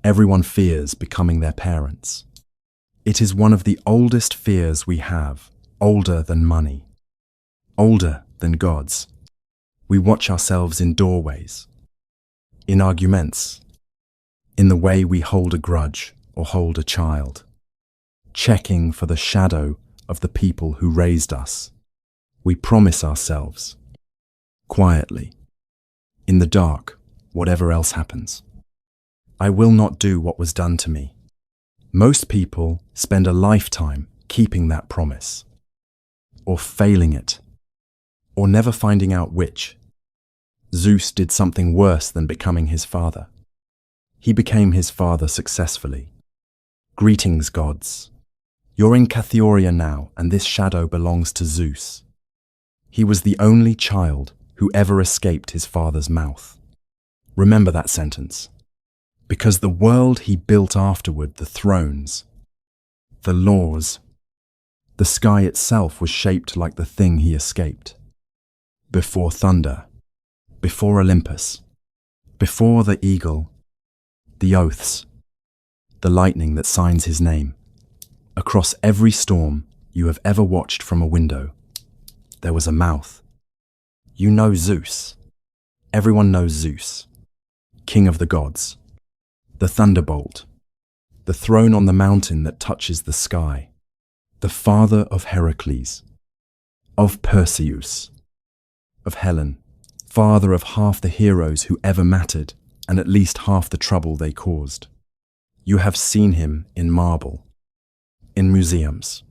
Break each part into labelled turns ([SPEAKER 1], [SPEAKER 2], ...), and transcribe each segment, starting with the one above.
[SPEAKER 1] Everyone fears becoming their parents. It is one of the oldest fears we have, older than money, older than gods. We watch ourselves in doorways, in arguments, in the way we hold a grudge or hold a child, checking for the shadow of the people who raised us. We promise ourselves, quietly, in the dark, whatever else happens, I will not do what was done to me. Most people spend a lifetime keeping that promise, or failing it, or never finding out which. Zeus did something worse than becoming his father. He became his father successfully. Greetings, gods. You're in Catheoria now, and this shadow belongs to Zeus. He was the only child who ever escaped his father's mouth. Remember that sentence. Because the world he built afterward, the thrones, the laws, the sky itself was shaped like the thing he escaped. Before thunder, before Olympus, before the eagle, the oaths, the lightning that signs his name. Across every storm you have ever watched from a window, there was a mouth. You know Zeus. Everyone knows Zeus, king of the gods. The thunderbolt, the throne on the mountain that touches the sky, the father of Heracles, of Perseus, of Helen, father of half the heroes who ever mattered and at least half the trouble they caused. You have seen him in marble, in museums,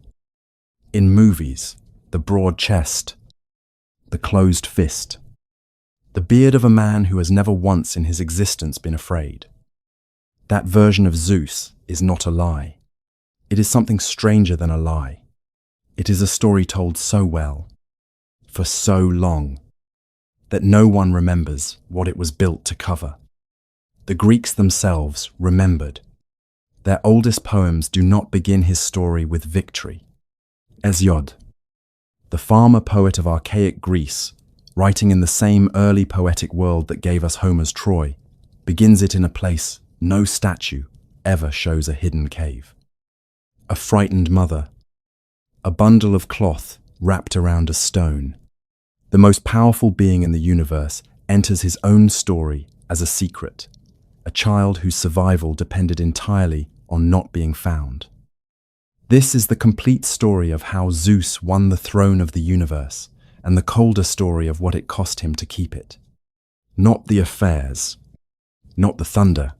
[SPEAKER 1] in movies, the broad chest, the closed fist, the beard of a man who has never once in his existence been afraid. That version of Zeus is not a lie. It is something stranger than a lie. It is a story told so well, for so long, that no one remembers what it was built to cover. The Greeks themselves remembered. Their oldest poems do not begin his story with victory. Hesiod, the farmer poet of archaic Greece, writing in the same early poetic world that gave us Homer's Troy, begins it in a place no statue ever shows a hidden cave. A frightened mother, a bundle of cloth wrapped around a stone. The most powerful being in the universe enters his own story as a secret, a child whose survival depended entirely on not being found. This is the complete story of how Zeus won the throne of the universe and the colder story of what it cost him to keep it. Not the affairs, not the thunder.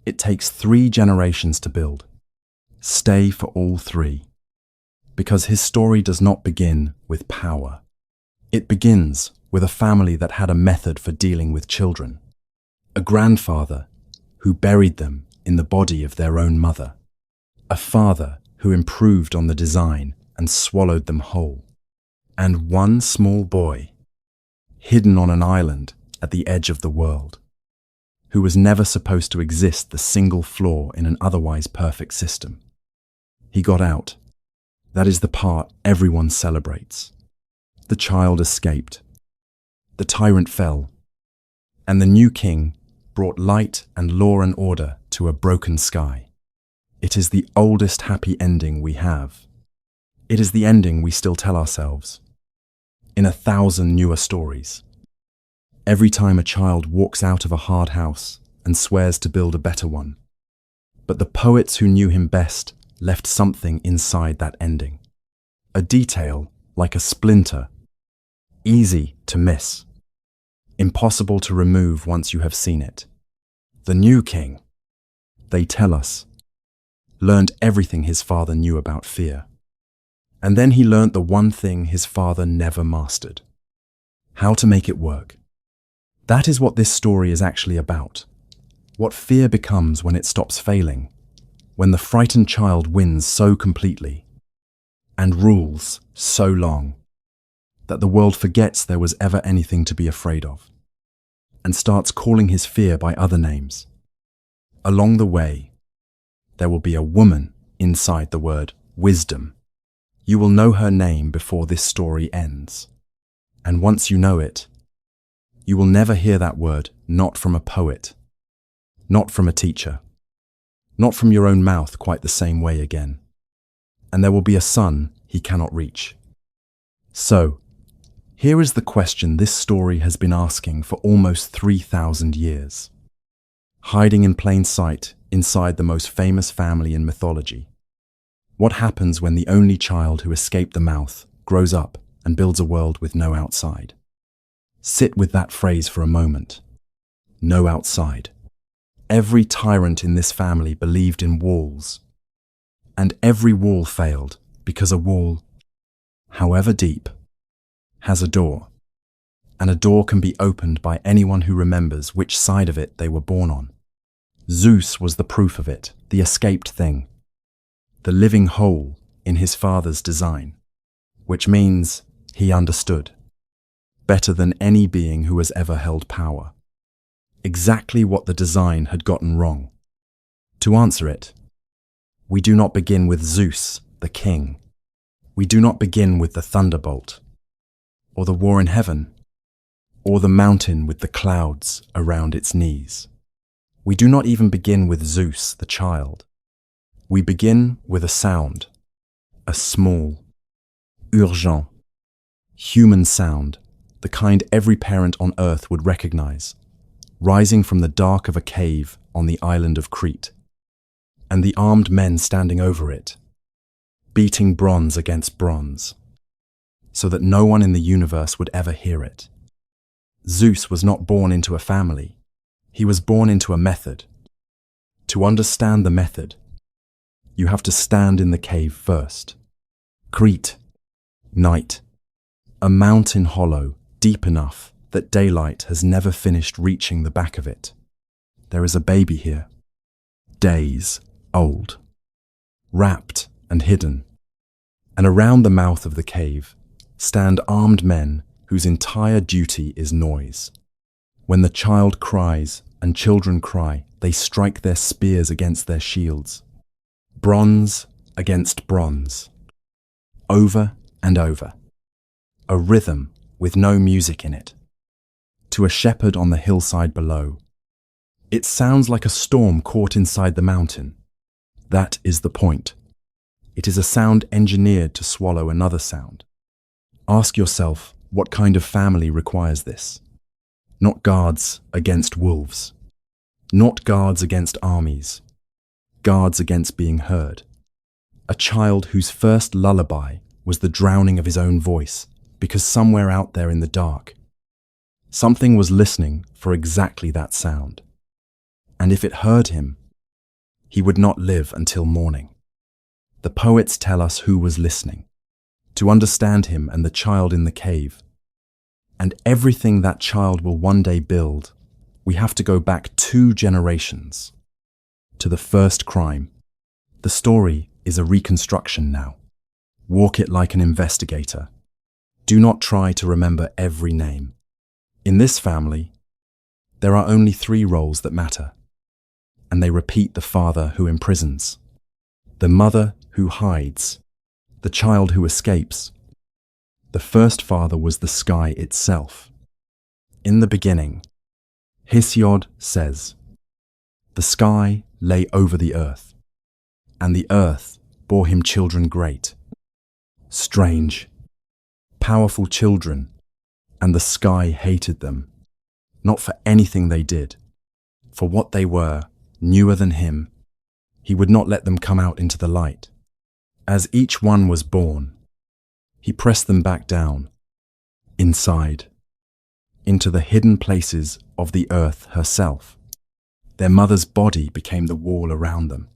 [SPEAKER 1] It takes 3 generations to build. Stay for all 3. Because his story does not begin with power. It begins with a family that had a method for dealing with children. A grandfather who buried them in the body of their own mother. A father who improved on the design and swallowed them whole. And one small boy, hidden on an island at the edge of the world, who was never supposed to exist the single flaw in an otherwise perfect system. He got out. That is the part everyone celebrates. The child escaped. The tyrant fell. And the new king brought light and law and order to a broken sky. It is the oldest happy ending we have. It is the ending we still tell ourselves, in 1,000 newer stories. Every time a child walks out of a hard house and swears to build a better one. But the poets who knew him best left something inside that ending. A detail like a splinter, easy to miss, impossible to remove once you have seen it. The new king, they tell us, learned everything his father knew about fear. And then he learned the one thing his father never mastered: how to make it work. That is what this story is actually about. What fear becomes when it stops failing, when the frightened child wins so completely and rules so long that the world forgets there was ever anything to be afraid of and starts calling his fear by other names. Along the way, there will be a woman inside the word wisdom. You will know her name before this story ends. And once you know it, you will never hear that word not from a poet, not from a teacher, not from your own mouth quite the same way again. And there will be a son he cannot reach. So, here is the question this story has been asking for almost 3,000 years. Hiding in plain sight inside the most famous family in mythology. What happens when the only child who escaped the mouth grows up and builds a world with no outside? Sit with that phrase for a moment. No outside. Every tyrant in this family believed in walls. And every wall failed because a wall, however deep, has a door. And a door can be opened by anyone who remembers which side of it they were born on. Zeus was the proof of it, the escaped thing, the living hole in his father's design, which means he understood, better than any being who has ever held power, exactly what the design had gotten wrong. To answer it, we do not begin with Zeus, the king. We do not begin with the thunderbolt, or the war in heaven, or the mountain with the clouds around its knees. We do not even begin with Zeus, the child. We begin with a sound, a small, urgent, human sound, the kind every parent on earth would recognize, rising from the dark of a cave on the island of Crete, and the armed men standing over it, beating bronze against bronze, so that no one in the universe would ever hear it. Zeus was not born into a family. He was born into a method. To understand the method, you have to stand in the cave first. Crete, night, a mountain hollow deep enough that daylight has never finished reaching the back of it. There is a baby here, days old, wrapped and hidden. And around the mouth of the cave stand armed men whose entire duty is noise. When the child cries and children cry, they strike their spears against their shields. Bronze against bronze. Over and over. A rhythm with no music in it. To a shepherd on the hillside below, it sounds like a storm caught inside the mountain. That is the point. It is a sound engineered to swallow another sound. Ask yourself, what kind of family requires this? Not guards against wolves. Not guards against armies. Guards against being heard. A child whose first lullaby was the drowning of his own voice, because somewhere out there in the dark, something was listening for exactly that sound. And if it heard him, he would not live until morning. The poets tell us who was listening, to understand him and the child in the cave. And everything that child will one day build, we have to go back 2 generations to the first crime. The story is a reconstruction now. Walk it like an investigator. Do not try to remember every name. In this family, there are only 3 roles that matter, and they repeat the father who imprisons, the mother who hides, the child who escapes. The first father was the sky itself. In the beginning, Hesiod says, the sky lay over the earth, and the earth bore him children great, strange, powerful children, and the sky hated them, not for anything they did, for what they were, newer than him. He would not let them come out into the light. As each one was born, he pressed them back down, inside, into the hidden places of the earth herself. Their mother's body became the wall around them.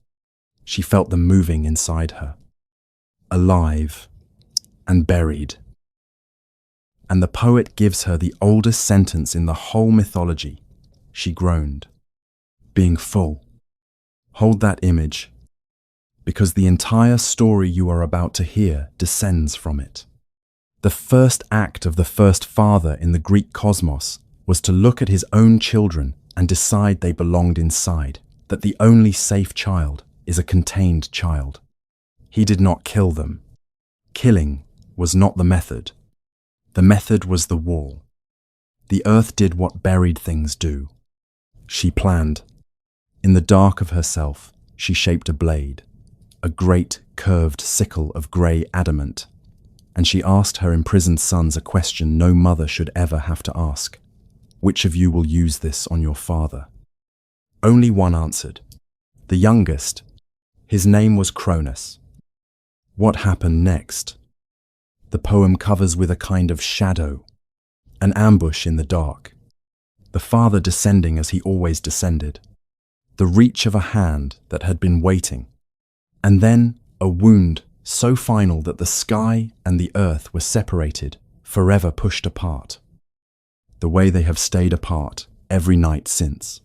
[SPEAKER 1] She felt them moving inside her, alive and buried. And the poet gives her the oldest sentence in the whole mythology. She groaned, being full. Hold that image, because the entire story you are about to hear descends from it. The first act of the first father in the Greek cosmos was to look at his own children and decide they belonged inside, that the only safe child is a contained child. He did not kill them. Killing was not the method. The method was the wall. The earth did what buried things do. She planned. In the dark of herself, she shaped a blade, a great curved sickle of grey adamant, and she asked her imprisoned sons a question no mother should ever have to ask. Which of you will use this on your father? Only one answered. The youngest. His name was Cronus. What happened next? The poem covers with a kind of shadow, an ambush in the dark, the father descending as he always descended, the reach of a hand that had been waiting, and then a wound so final that the sky and the earth were separated, forever pushed apart, the way they have stayed apart every night since,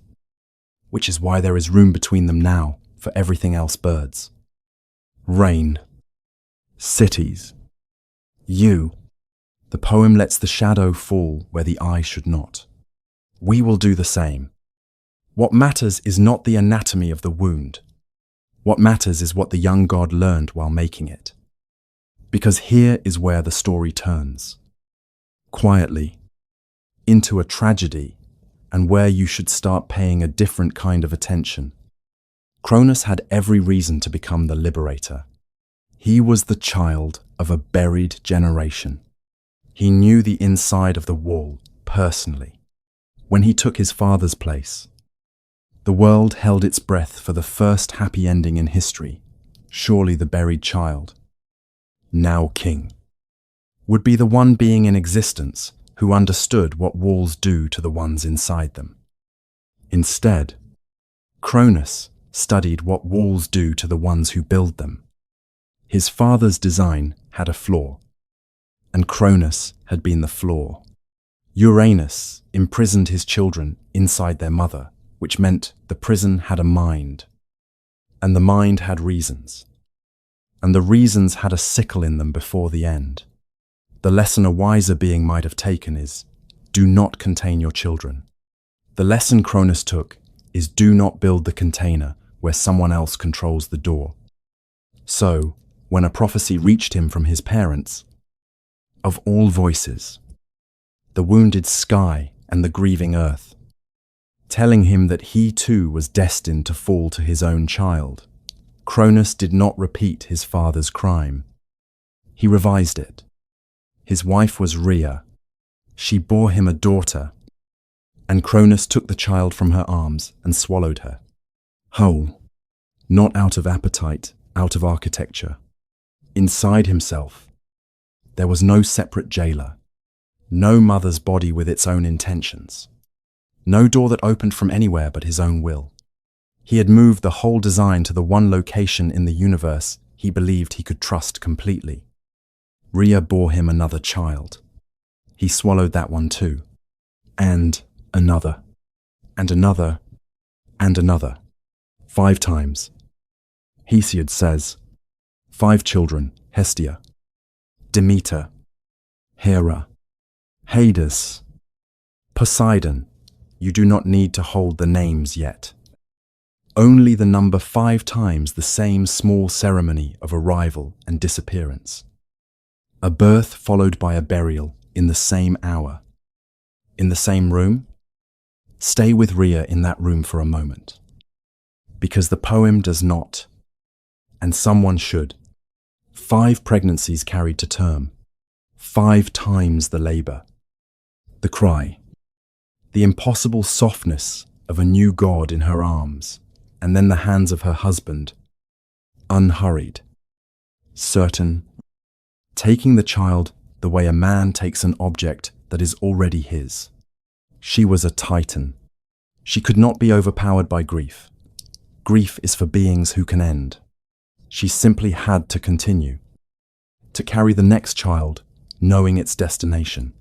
[SPEAKER 1] which is why there is room between them now for everything else birds. Rain. Cities. You. The poem lets the shadow fall where the eye should not. We will do the same. What matters is not the anatomy of the wound. What matters is what the young god learned while making it. Because here is where the story turns. Quietly. Into a tragedy, and where you should start paying a different kind of attention. Cronus had every reason to become the Liberator. He was the child of a buried generation. He knew the inside of the wall personally. When he took his father's place, the world held its breath for the first happy ending in history. Surely the buried child, now king, would be the one being in existence who understood what walls do to the ones inside them. Instead, Cronus studied what walls do to the ones who build them. His father's design had a flaw, and Cronus had been the flaw. Uranus imprisoned his children inside their mother, which meant the prison had a mind, and the mind had reasons, and the reasons had a sickle in them before the end. The lesson a wiser being might have taken is, do not contain your children. The lesson Cronus took is, do not build the container where someone else controls the door. So, when a prophecy reached him from his parents, of all voices, the wounded sky and the grieving earth, telling him that he too was destined to fall to his own child, Cronus did not repeat his father's crime. He revised it. His wife was Rhea. She bore him a daughter, and Cronus took the child from her arms and swallowed her. Whole, not out of appetite, out of architecture. Inside himself, there was no separate jailer, no mother's body with its own intentions, no door that opened from anywhere but his own will. He had moved the whole design to the one location in the universe he believed he could trust completely. Rhea bore him another child. He swallowed that one too. And another. And another. And another. 5 times. Hesiod says, 5 children, Hestia, Demeter, Hera, Hades, Poseidon. You do not need to hold the names yet. Only the number 5 times the same small ceremony of arrival and disappearance. A birth followed by a burial in the same hour. In the same room? Stay with Rhea in that room for a moment. Because the poem does not, and someone should. 5 pregnancies carried to term. 5 times the labor. The cry. The impossible softness of a new god in her arms, and then the hands of her husband. Unhurried. Certain. Taking the child the way a man takes an object that is already his. She was a titan. She could not be overpowered by grief. Grief is for beings who can end. She simply had to continue. To carry the next child, knowing its destination.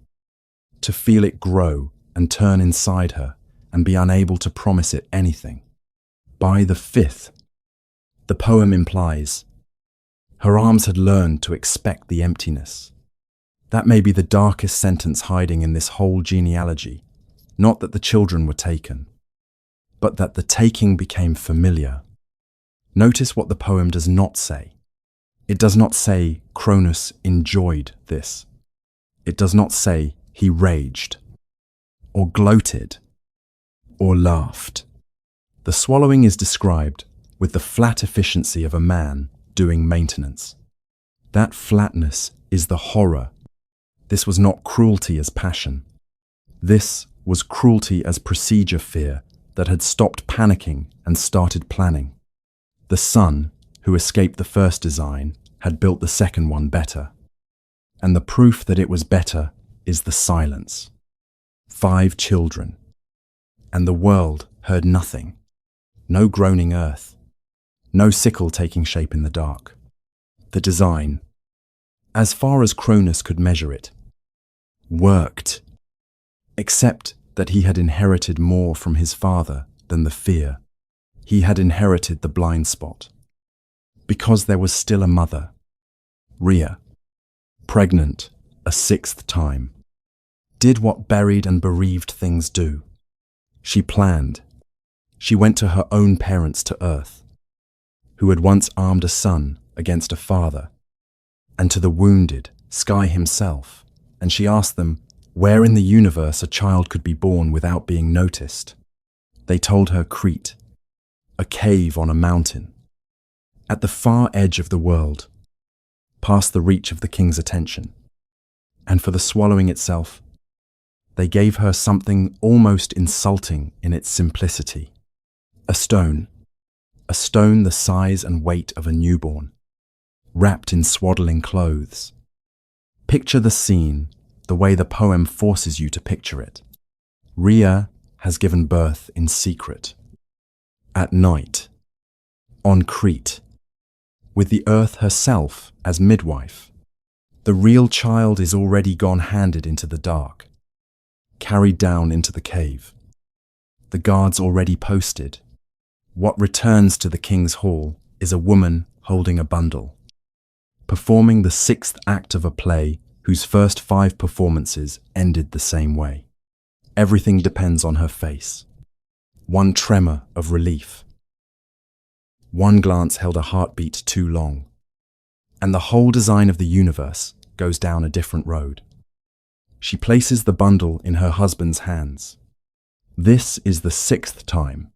[SPEAKER 1] To feel it grow and turn inside her and be unable to promise it anything. By the 5th, the poem implies, her arms had learned to expect the emptiness. That may be the darkest sentence hiding in this whole genealogy. Not that the children were taken, but that the taking became familiar. Notice what the poem does not say. It does not say Cronus enjoyed this. It does not say he raged, or gloated, or laughed. The swallowing is described with the flat efficiency of a man doing maintenance. That flatness is the horror. This was not cruelty as passion. This was cruelty as procedure fear that had stopped panicking and started planning. The son, who escaped the first design, had built the second one better. And the proof that it was better is the silence. 5 children. And the world heard nothing. No groaning earth. No sickle taking shape in the dark. The design, as far as Cronus could measure it, worked. Except that he had inherited more from his father than the fear. He had inherited the blind spot. Because there was still a mother, Rhea, pregnant a 6th time, did what buried and bereaved things do. She planned. She went to her own parents to Earth, who had once armed a son against a father, and to the wounded, Sky himself, and she asked them where in the universe a child could be born without being noticed. They told her Crete, a cave on a mountain, at the far edge of the world, past the reach of the king's attention. And for the swallowing itself, they gave her something almost insulting in its simplicity. A stone the size and weight of a newborn, wrapped in swaddling clothes. Picture the scene the way the poem forces you to picture it. Rhea has given birth in secret, at night, on Crete, with the earth herself as midwife. The real child is already gone handed into the dark, carried down into the cave. The guards already posted. What returns to the king's hall is a woman holding a bundle, performing the 6th act of a play whose first 5 performances ended the same way. Everything depends on her face. One tremor of relief. One glance held a heartbeat too long. And the whole design of the universe goes down a different road. She places the bundle in her husband's hands. This is the 6th time.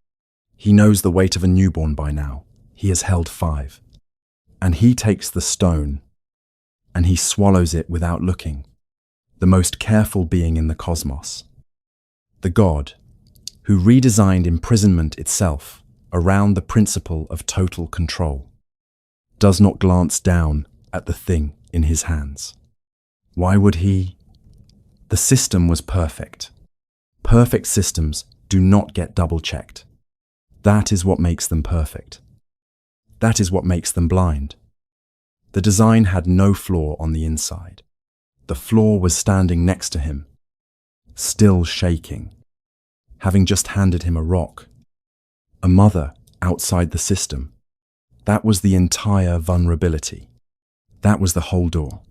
[SPEAKER 1] He knows the weight of a newborn by now. He has held 5. And he takes the stone, and he swallows it without looking, the most careful being in the cosmos. The god, who redesigned imprisonment itself around the principle of total control, does not glance down at the thing in his hands. Why would he? The system was perfect. Perfect systems do not get double-checked. That is what makes them perfect. That is what makes them blind. The design had no flaw on the inside. The flaw was standing next to him, still shaking, having just handed him a rock. A mother outside the system. That was the entire vulnerability. That was the whole door.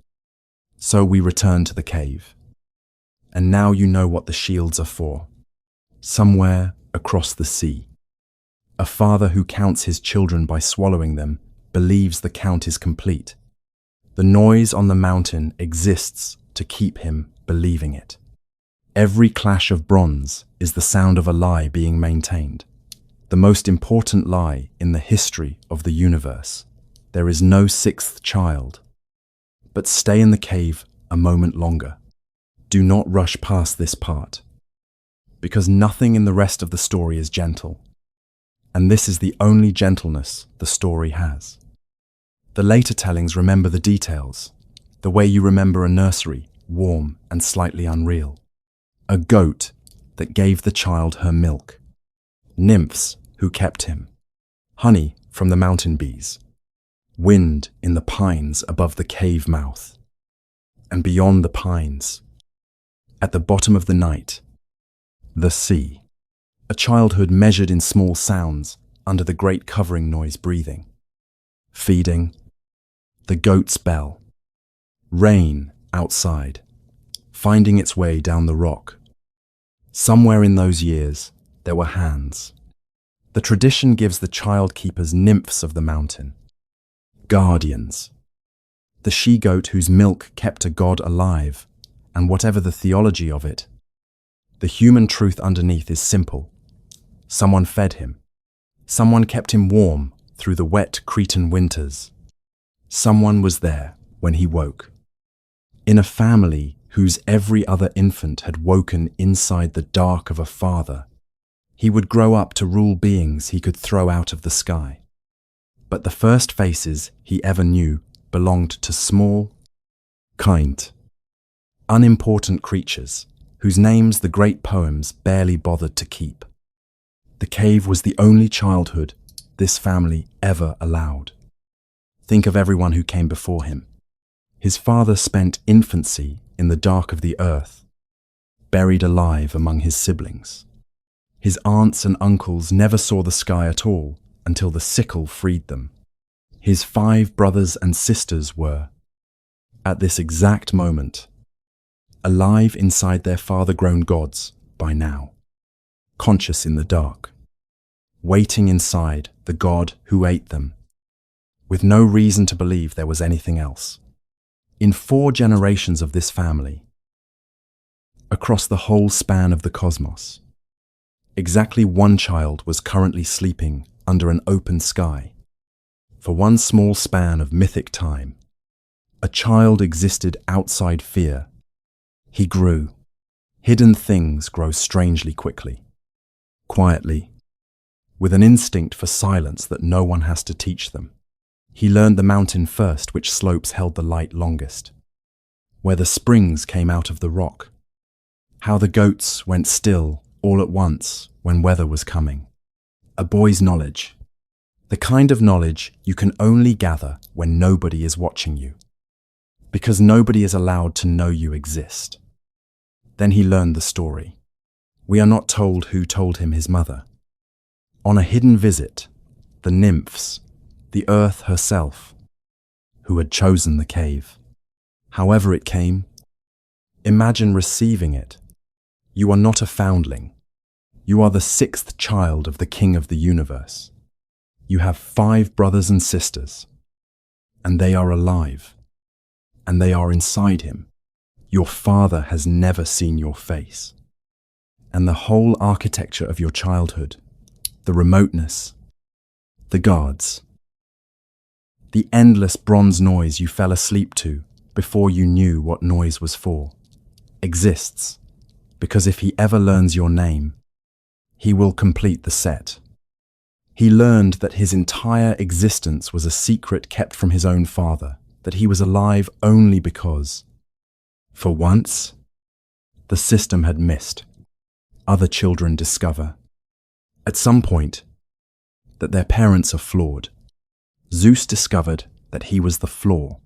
[SPEAKER 1] So we return to the cave. And now you know what the shields are for. Somewhere across the sea. A father who counts his children by swallowing them believes the count is complete. The noise on the mountain exists to keep him believing it. Every clash of bronze is the sound of a lie being maintained. The most important lie in the history of the universe. There is no 6th child. But stay in the cave a moment longer. Do not rush past this part, because nothing in the rest of the story is gentle. And this is the only gentleness the story has. The later tellings remember the details, the way you remember a nursery, warm and slightly unreal. A goat that gave the child her milk. Nymphs who kept him. Honey from the mountain bees. Wind in the pines above the cave mouth. And beyond the pines, at the bottom of the night, the sea. A childhood measured in small sounds under the great covering noise breathing. Feeding. The goat's bell. Rain outside, finding its way down the rock. Somewhere in those years, there were hands. The tradition gives the child keepers nymphs of the mountain. Guardians. The she-goat whose milk kept a god alive, and whatever the theology of it, the human truth underneath is simple. Someone fed him. Someone kept him warm through the wet Cretan winters. Someone was there when he woke. In a family whose every other infant had woken inside the dark of a father, he would grow up to rule beings he could throw out of the sky. But the first faces he ever knew belonged to small, kind, unimportant creatures whose names the great poems barely bothered to keep. The cave was the only childhood this family ever allowed. Think of everyone who came before him. His father spent infancy in the dark of the earth, buried alive among his siblings. His aunts and uncles never saw the sky at all until the sickle freed them. His 5 brothers and sisters were, at this exact moment, alive inside their father-grown gods by now, conscious in the dark, waiting inside the god who ate them, with no reason to believe there was anything else. In 4 generations of this family, across the whole span of the cosmos, exactly 1 child was currently sleeping under an open sky. For one small span of mythic time, a child existed outside fear. He grew. Hidden things grow strangely quickly, quietly, with an instinct for silence that no one has to teach them. He learned the mountain first, which slopes held the light longest, where the springs came out of the rock, how the goats went still all at once when weather was coming. A boy's knowledge, the kind of knowledge you can only gather when nobody is watching you, because nobody is allowed to know you exist. Then he learned the story. We are not told who told him his mother. On a hidden visit, the nymphs, the earth herself, who had chosen the cave. However it came, imagine receiving it. You are not a foundling. You are the 6th child of the King of the universe. You have 5 brothers and sisters, and they are alive, and they are inside him. Your father has never seen your face. And the whole architecture of your childhood, the remoteness, the guards, the endless bronze noise you fell asleep to before you knew what noise was for, exists because if he ever learns your name, he will complete the set. He learned that his entire existence was a secret kept from his own father, that he was alive only because, for once, the system had missed. Other children discover, at some point, that their parents are flawed. Zeus discovered that he was the flaw.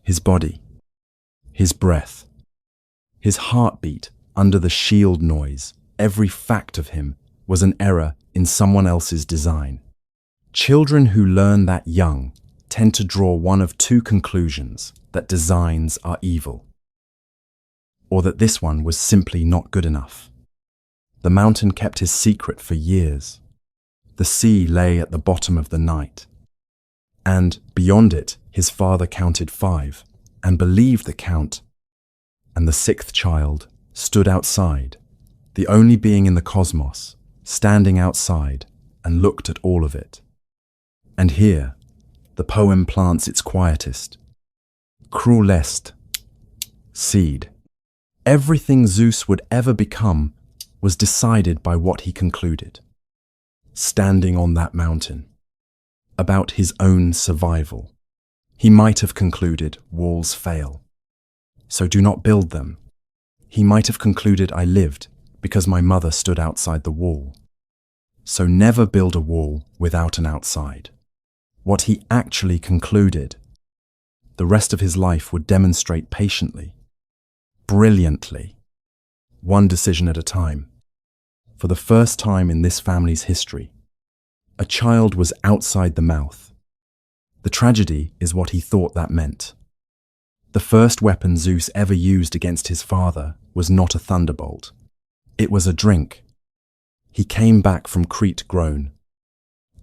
[SPEAKER 1] His body, his breath, his heartbeat under the shield noise, every fact of him was an error in someone else's design. Children who learn that young tend to draw one of 2 conclusions: that designs are evil, or that this one was simply not good enough. The mountain kept his secret for years. The sea lay at the bottom of the night. And beyond it, his father counted 5 and believed the count. And the 6th child stood outside, the only being in the cosmos, standing outside and looked at all of it. And here, the poem plants its quietest. Cruel est, seed. Everything Zeus would ever become was decided by what he concluded, standing on that mountain, about his own survival. He might have concluded walls fail, so do not build them. He might have concluded I lived because my mother stood outside the wall, so never build a wall without an outside. What he actually concluded, the rest of his life would demonstrate patiently, brilliantly, one decision at a time. For the first time in this family's history, a child was outside the mouth. The tragedy is what he thought that meant. The first weapon Zeus ever used against his father was not a thunderbolt. It was a drink. He came back from Crete grown,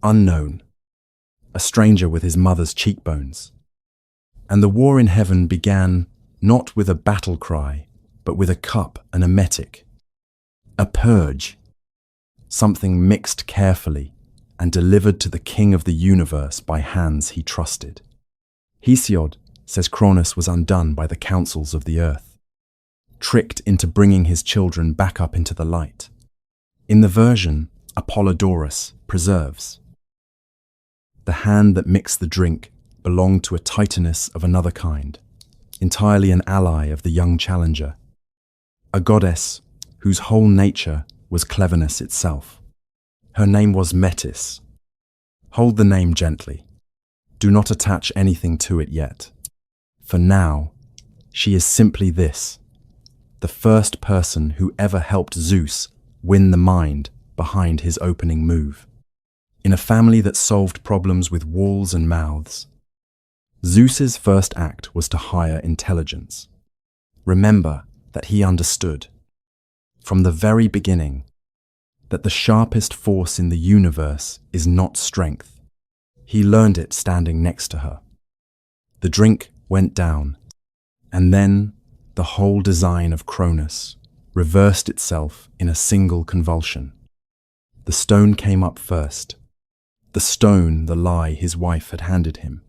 [SPEAKER 1] unknown, a stranger with his mother's cheekbones. And the war in heaven began not with a battle cry, but with a cup and a metic, a purge, something mixed carefully and delivered to the king of the universe by hands he trusted. Hesiod says Cronus was undone by the counsels of the earth, tricked into bringing his children back up into the light. In the version Apollodorus preserves, the hand that mixed the drink belonged to a titaness of another kind, entirely an ally of the young challenger, a goddess whose whole nature was cleverness itself. Her name was Metis. Hold the name gently. Do not attach anything to it yet. For now, she is simply this: the first person who ever helped Zeus win the mind behind his opening move. In a family that solved problems with walls and mouths, Zeus's first act was to hire intelligence. Remember that he understood, from the very beginning, that the sharpest force in the universe is not strength. He learned it standing next to her. The drink went down, and then the whole design of Cronus reversed itself in a single convulsion. The stone came up first. The stone, the lie his wife had handed him.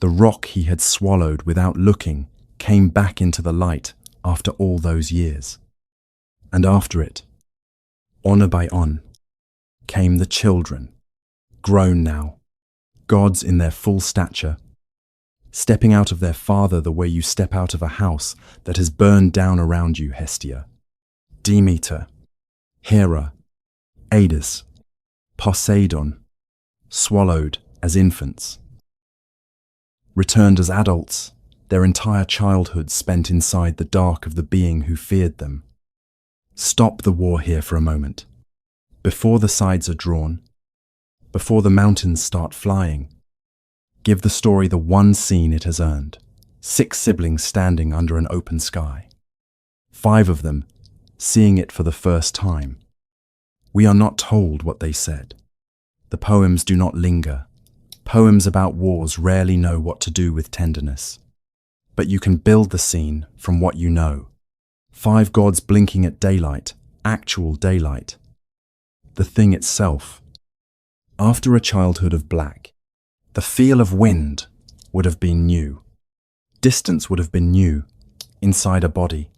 [SPEAKER 1] The rock he had swallowed without looking came back into the light after all those years. And after it, honor by on, came the children, grown now, gods in their full stature, stepping out of their father the way you step out of a house that has burned down around you, Hestia. Demeter, Hera, Hades, Poseidon, swallowed as infants. Returned as adults, their entire childhood spent inside the dark of the being who feared them. Stop the war here for a moment. Before the sides are drawn, before the mountains start flying, give the story the one scene it has earned. 6 siblings standing under an open sky. 5 of them seeing it for the first time. We are not told what they said. The poems do not linger. Poems about wars rarely know what to do with tenderness. But you can build the scene from what you know. 5 gods blinking at daylight, actual daylight. The thing itself. After a childhood of black, the feel of wind would have been new. Distance would have been new, inside a body.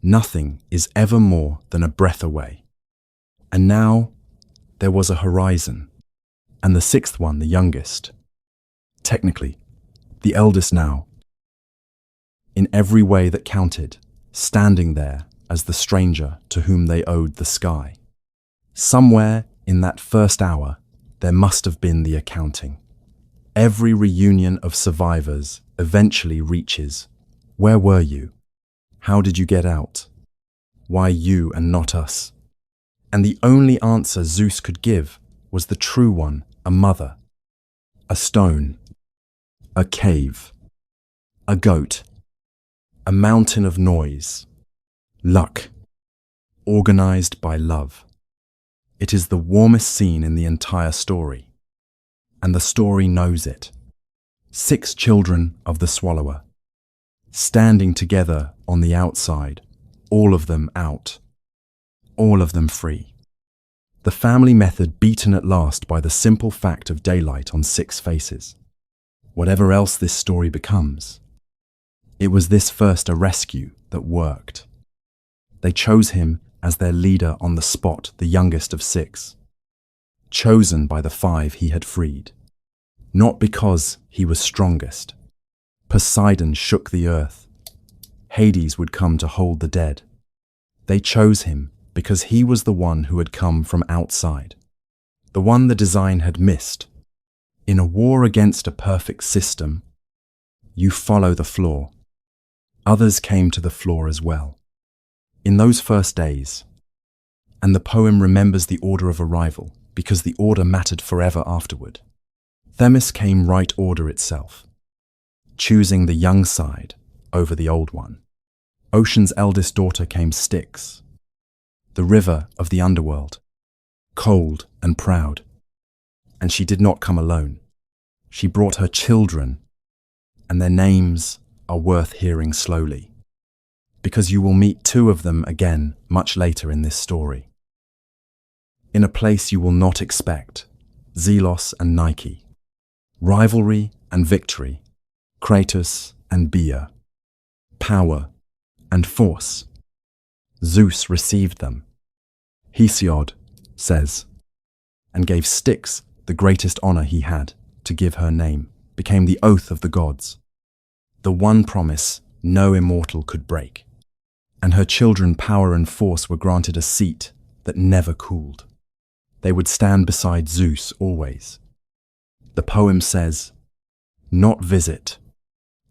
[SPEAKER 1] Nothing is ever more than a breath away. And now, there was a horizon, and the 6th one the youngest. Technically, the eldest now. In every way that counted, standing there as the stranger to whom they owed the sky. Somewhere in that first hour, there must have been the accounting. Every reunion of survivors eventually reaches, where were you? How did you get out? Why you and not us? And the only answer Zeus could give was the true one, a mother, a stone, a cave, a goat, a mountain of noise, luck, organized by love. It is the warmest scene in the entire story, and the story knows it. 6 children of the swallower, standing together on the outside, all of them out, all of them free. The family method beaten at last by the simple fact of daylight on 6 faces. Whatever else this story becomes, it was this first a rescue that worked. They chose him as their leader on the spot, the youngest of 6, chosen by the 5 he had freed. Not because he was strongest. Poseidon shook the earth. Hades would come to hold the dead. They chose him because he was the one who had come from outside, the one the design had missed. In a war against a perfect system, you follow the flaw. Others came to the flaw as well. In those first days, and the poem remembers the order of arrival because the order mattered forever afterward. Themis came right order itself, choosing the young side over the old one. Ocean's eldest daughter came Styx, the river of the underworld, cold and proud. And she did not come alone. She brought her children, and their names are worth hearing slowly, because you will meet 2 of them again much later in this story. In a place you will not expect, Zelos and Nike, rivalry and victory, Kratos and Bia, power and force. Zeus received them. Hesiod says, and gave Styx, the greatest honor he had, to give her name, became the oath of the gods, the one promise no immortal could break. And her children power and force were granted a seat that never cooled. They would stand beside Zeus always. The poem says, not visit,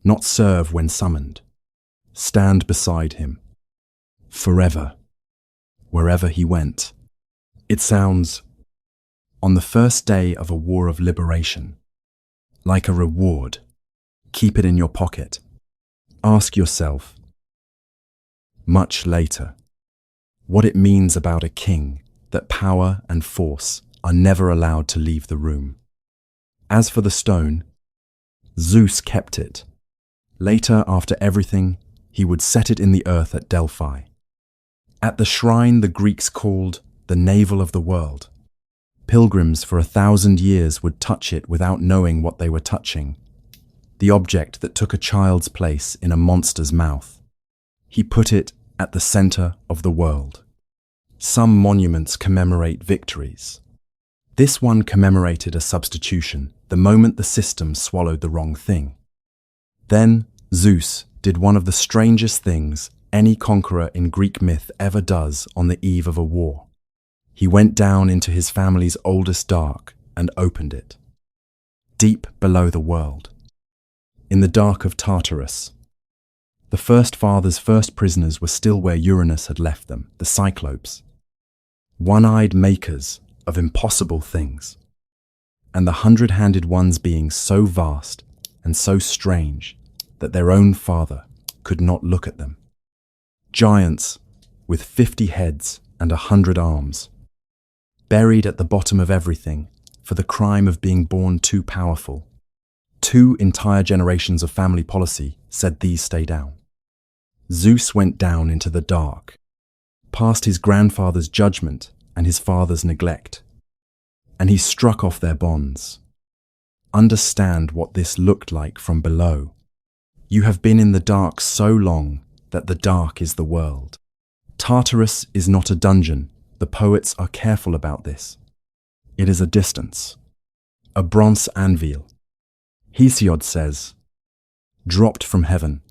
[SPEAKER 1] not serve when summoned, stand beside him, forever, wherever he went. It sounds, on the first day of a war of liberation, like a reward, keep it in your pocket. Ask yourself, much later, what it means about a king that power and force are never allowed to leave the room. As for the stone, Zeus kept it. Later, after everything, he would set it in the earth at Delphi. At the shrine the Greeks called the navel of the world. Pilgrims for 1,000 years would touch it without knowing what they were touching, the object that took a child's place in a monster's mouth. He put it at the center of the world. Some monuments commemorate victories. This one commemorated a substitution, the moment the system swallowed the wrong thing. Then Zeus did one of the strangest things any conqueror in Greek myth ever does on the eve of a war. He went down into his family's oldest dark and opened it. Deep below the world, in the dark of Tartarus, the first father's first prisoners were still where Uranus had left them, the Cyclopes, one-eyed makers of impossible things, and the 100-handed ones being so vast and so strange that their own father could not look at them. Giants with 50 heads and 100 arms, buried at the bottom of everything for the crime of being born too powerful. 2 entire generations of family policy said these stay down. Zeus went down into the dark, past his grandfather's judgment and his father's neglect, and he struck off their bonds. Understand what this looked like from below. You have been in the dark so long that the dark is the world. Tartarus is not a dungeon. The poets are careful about this. It is a distance, a bronze anvil. Hesiod says, dropped from heaven,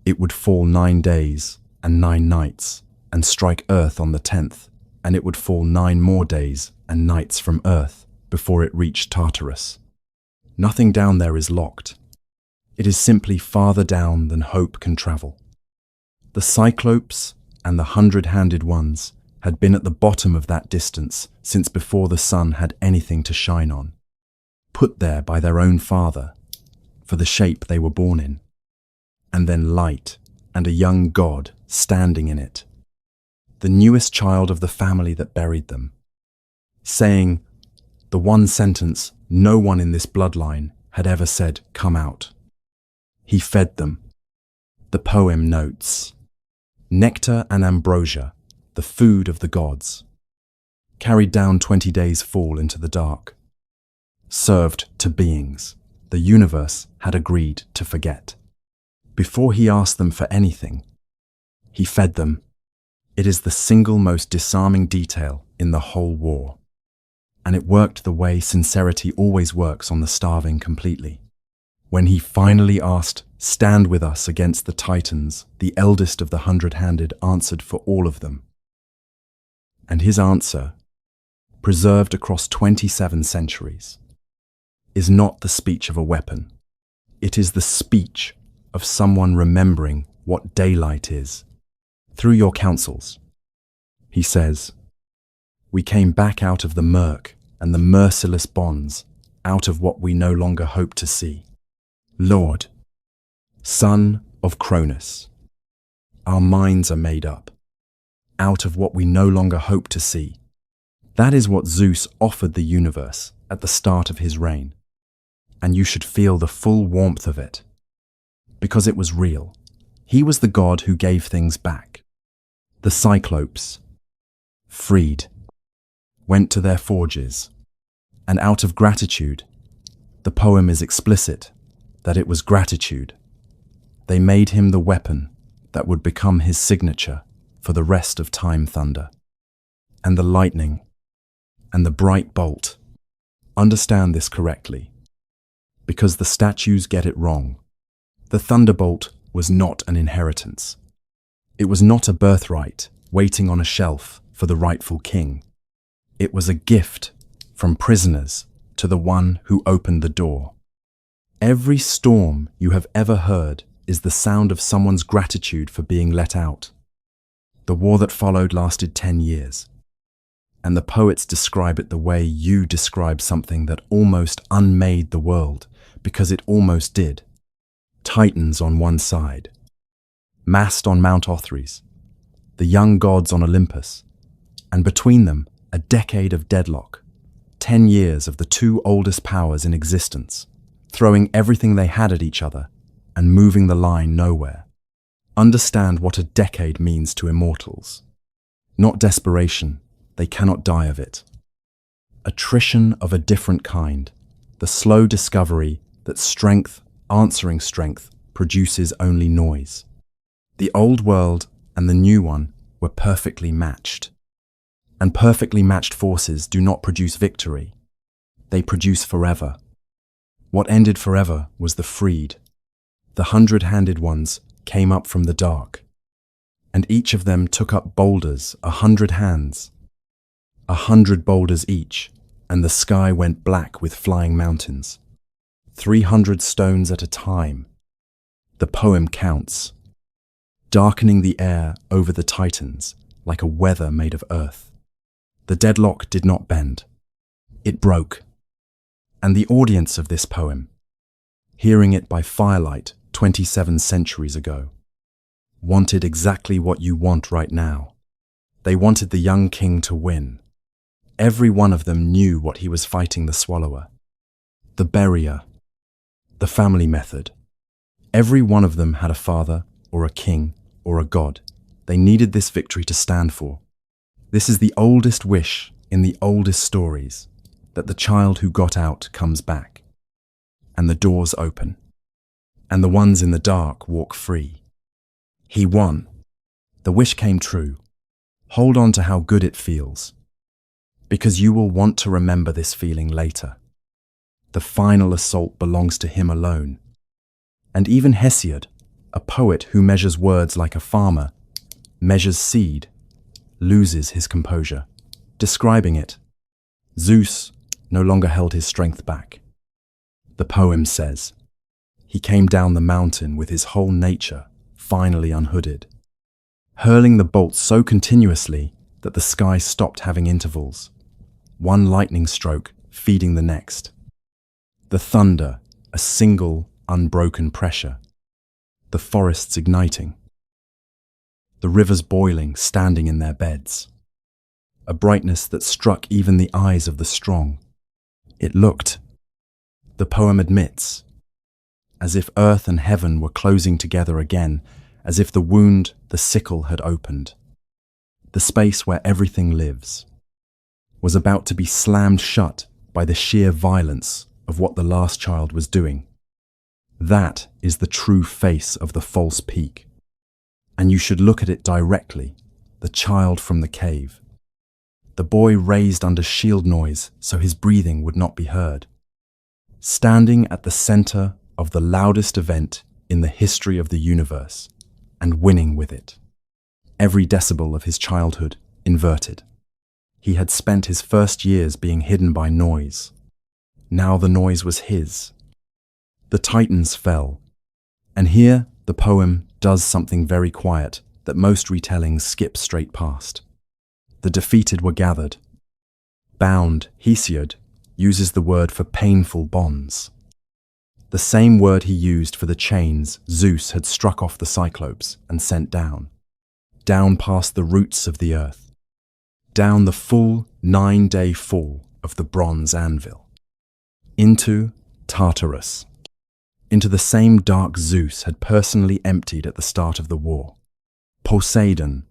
[SPEAKER 1] it would fall 9 days and 9 nights and strike earth on the 10th, and it would fall 9 more days and nights from earth before it reached Tartarus. Nothing down there is locked. It is simply farther down than hope can travel. The Cyclopes and the 100-handed ones had been at the bottom of that distance since before the sun had anything to shine on, put there by their own father for the shape they were born in, and then light and a young god standing in it, the newest child of the family that buried them, saying the one sentence no one in this bloodline had ever said, come out. He fed them. The poem notes, nectar and ambrosia, the food of the gods, carried down 20 days' fall into the dark, served to beings the universe had agreed to forget. Before he asked them for anything, he fed them. It is the single most disarming detail in the whole war, and it worked the way sincerity always works on the starving completely. When he finally asked, stand with us against the Titans, the eldest of the 100-handed answered for all of them. And his answer, preserved across 27 centuries, is not the speech of a weapon. It is the speech of someone remembering what daylight is. Through your counsels, he says, we came back out of the murk and the merciless bonds, out of what we no longer hope to see. Lord, son of Cronus, our minds are made up, out of what we no longer hope to see. That is what Zeus offered the universe at the start of his reign, and you should feel the full warmth of it, because it was real. He was the god who gave things back. The Cyclopes, freed, went to their forges, And out of gratitude, the poem is explicit that it was gratitude. They made him the weapon that would become his signature for the rest of time. Thunder and the lightning and the bright bolt. Understand this correctly, because the statues get it wrong. The thunderbolt was not an inheritance. It was not a birthright waiting on a shelf for the rightful king. It was a gift from prisoners to the one who opened the door. Every storm you have ever heard is the sound of someone's gratitude for being let out. The war that followed lasted 10 years. And the poets describe it the way you describe something that almost unmade the world, because it almost did. Titans on one side, massed on Mount Othrys, the young gods on Olympus, and between them, a decade of deadlock, 10 years of the two oldest powers in existence, throwing everything they had at each other and moving the line nowhere. Understand what a decade means to immortals. Not desperation, they cannot die of it. Attrition of a different kind, the slow discovery that strength answering strength produces only noise. The old world and the new one were perfectly matched. And perfectly matched forces do not produce victory. They produce forever. What ended forever was the freed. The 100-handed ones came up from the dark, and each of them took up boulders, 100 hands, 100 boulders each, and the sky went black with flying mountains. 300 stones at a time. The poem counts, darkening the air over the Titans like a weather made of earth. The deadlock did not bend. It broke. And the audience of this poem, hearing it by firelight 27 centuries ago, wanted exactly what you want right now. They wanted the young king to win. Every one of them knew what he was fighting: the swallower, the barrier, the family method. Every one of them had a father, or a king, or a god. They needed this victory to stand for. This is the oldest wish in the oldest stories, that the child who got out comes back, and the doors open, and the ones in the dark walk free. He won. The wish came true. Hold on to how good it feels, because you will want to remember this feeling later. The final assault belongs to him alone. And even Hesiod, a poet who measures words like a farmer, measures seed, loses his composure, describing it. Zeus no longer held his strength back. The poem says, he came down the mountain with his whole nature finally unhooded, hurling the bolts so continuously that the sky stopped having intervals, one lightning stroke feeding the next. The thunder, a single, unbroken pressure. The forests igniting. The rivers boiling, standing in their beds. A brightness that struck even the eyes of the strong. It looked, the poem admits, as if earth and heaven were closing together again, as if the wound, the sickle, had opened. The space where everything lives was about to be slammed shut by the sheer violence of what the last child was doing. That is the true face of the false peak. And you should look at it directly, the child from the cave. The boy raised under shield noise so his breathing would not be heard. Standing at the center of the loudest event in the history of the universe, and winning with it. Every decibel of his childhood inverted. He had spent his first years being hidden by noise. Now the noise was his. The Titans fell. And here the poem does something very quiet that most retellings skip straight past. The defeated were gathered. Bound, Hesiod, uses the word for painful bonds. The same word he used for the chains Zeus had struck off the Cyclopes and sent down past the roots of the earth, down the full 9-day fall of the bronze anvil, into Tartarus, into the same dark Zeus had personally emptied at the start of the war. Poseidon,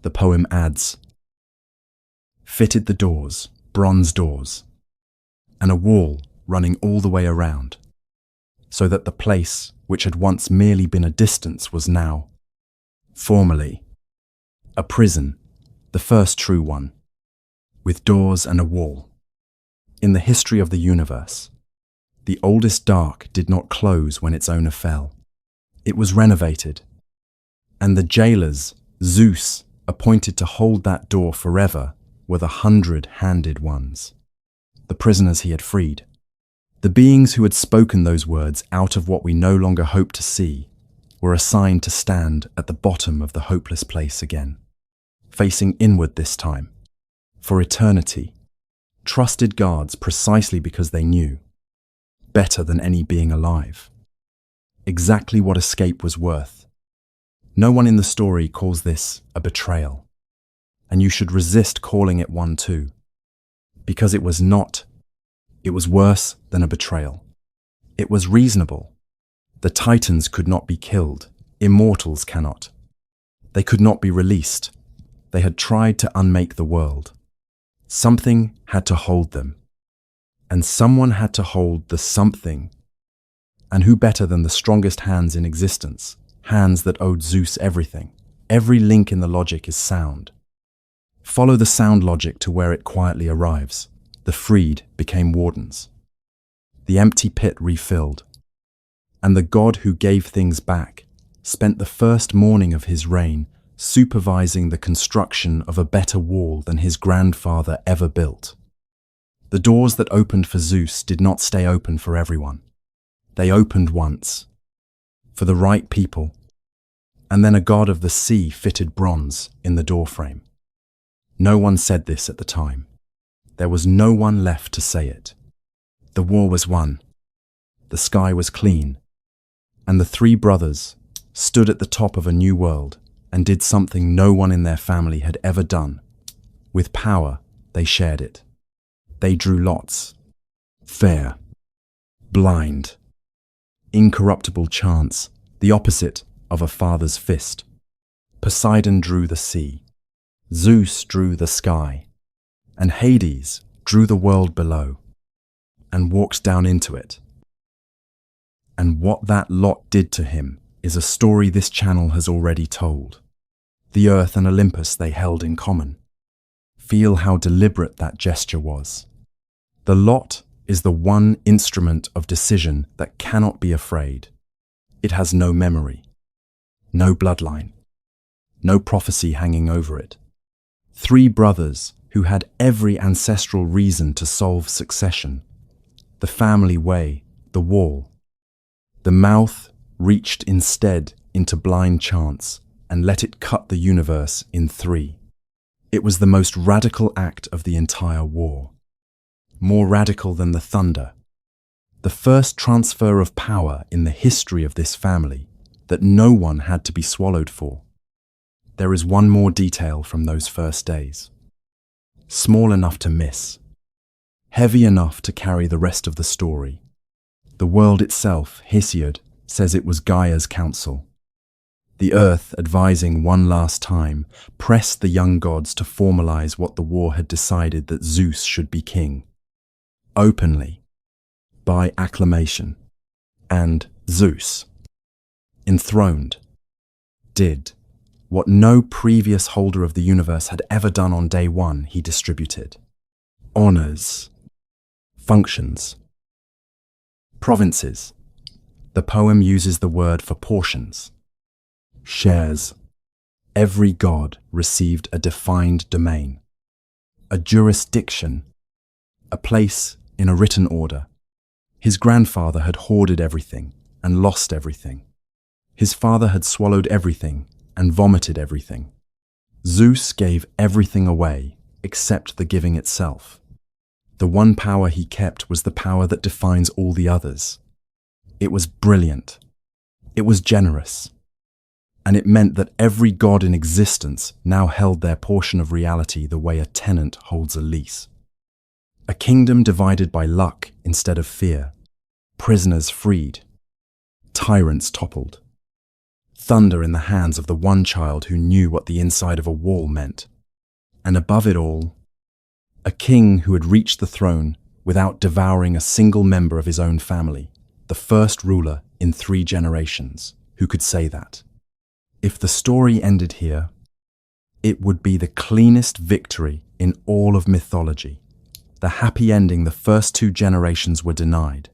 [SPEAKER 1] the poem adds, fitted the doors, bronze doors, and a wall running all the way around, so that the place, which had once merely been a distance, was now, formally, a prison, the first true one, with doors and a wall. In the history of the universe, the oldest dark did not close when its owner fell. It was renovated, and the jailers Zeus appointed to hold that door forever were the 100-handed ones, the prisoners he had freed. The beings who had spoken those words out of what we no longer hope to see were assigned to stand at the bottom of the hopeless place again, facing inward this time, for eternity, trusted guards precisely because they knew, better than any being alive, exactly what escape was worth. No one in the story calls this a betrayal, and you should resist calling it one too, because it was not. It was worse than a betrayal. It was reasonable. The Titans could not be killed. Immortals cannot. They could not be released. They had tried to unmake the world. Something had to hold them. And someone had to hold the something. And who better than the strongest hands in existence? Hands that owed Zeus everything. Every link in the logic is sound. Follow the sound logic to where it quietly arrives. The freed became wardens. The empty pit refilled. And the God who gave things back spent the first morning of his reign supervising the construction of a better wall than his grandfather ever built. The doors that opened for Zeus did not stay open for everyone. They opened once, for the right people, and then a god of the sea fitted bronze in the doorframe. No one said this at the time. There was no one left to say it. The war was won. The sky was clean. And the three brothers stood at the top of a new world and did something no one in their family had ever done. With power, they shared it. They drew lots. Fair. Blind. Incorruptible chance, the opposite of a father's fist. Poseidon drew the sea. Zeus drew the sky. And Hades drew the world below and walked down into it. And what that lot did to him is a story this channel has already told. The earth and Olympus they held in common. Feel how deliberate that gesture was. The lot is the one instrument of decision that cannot be afraid. It has no memory, no bloodline, no prophecy hanging over it. Three brothers who had every ancestral reason to solve succession. The family way, the wall. The mouth reached instead into blind chance and let it cut the universe in three. It was the most radical act of the entire war. More radical than the thunder. The first transfer of power in the history of this family that no one had to be swallowed for. There is one more detail from those first days. Small enough to miss. Heavy enough to carry the rest of the story. The world itself, Hesiod, says it was Gaia's counsel. The earth, advising one last time, pressed the young gods to formalize what the war had decided, that Zeus should be king. Openly, by acclamation. And Zeus, enthroned, did what no previous holder of the universe had ever done on day one. He distributed honors, functions, provinces. The poem uses the word for portions. Shares. Every god received a defined domain, a jurisdiction, a place in a written order. His grandfather had hoarded everything and lost everything. His father had swallowed everything and vomited everything. Zeus gave everything away except the giving itself. The one power he kept was the power that defines all the others. It was brilliant. It was generous. And it meant that every god in existence now held their portion of reality the way a tenant holds a lease. A kingdom divided by luck instead of fear. Prisoners freed. Tyrants toppled. Thunder in the hands of the one child who knew what the inside of a wall meant. And above it all, a king who had reached the throne without devouring a single member of his own family, the first ruler in 3 generations who could say that. If the story ended here, it would be the cleanest victory in all of mythology, the happy ending the first 2 generations were denied.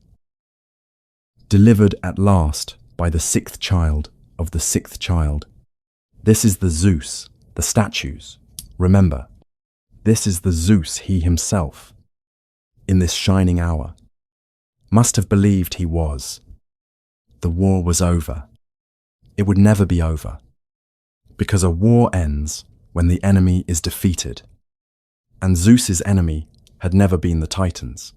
[SPEAKER 1] Delivered at last by the 6th child of the 6th child. This is the Zeus, the statues. Remember, this is the Zeus he himself, in this shining hour, must have believed he was. The war was over. It would never be over, because a war ends when the enemy is defeated, and Zeus's enemy had never been the Titans.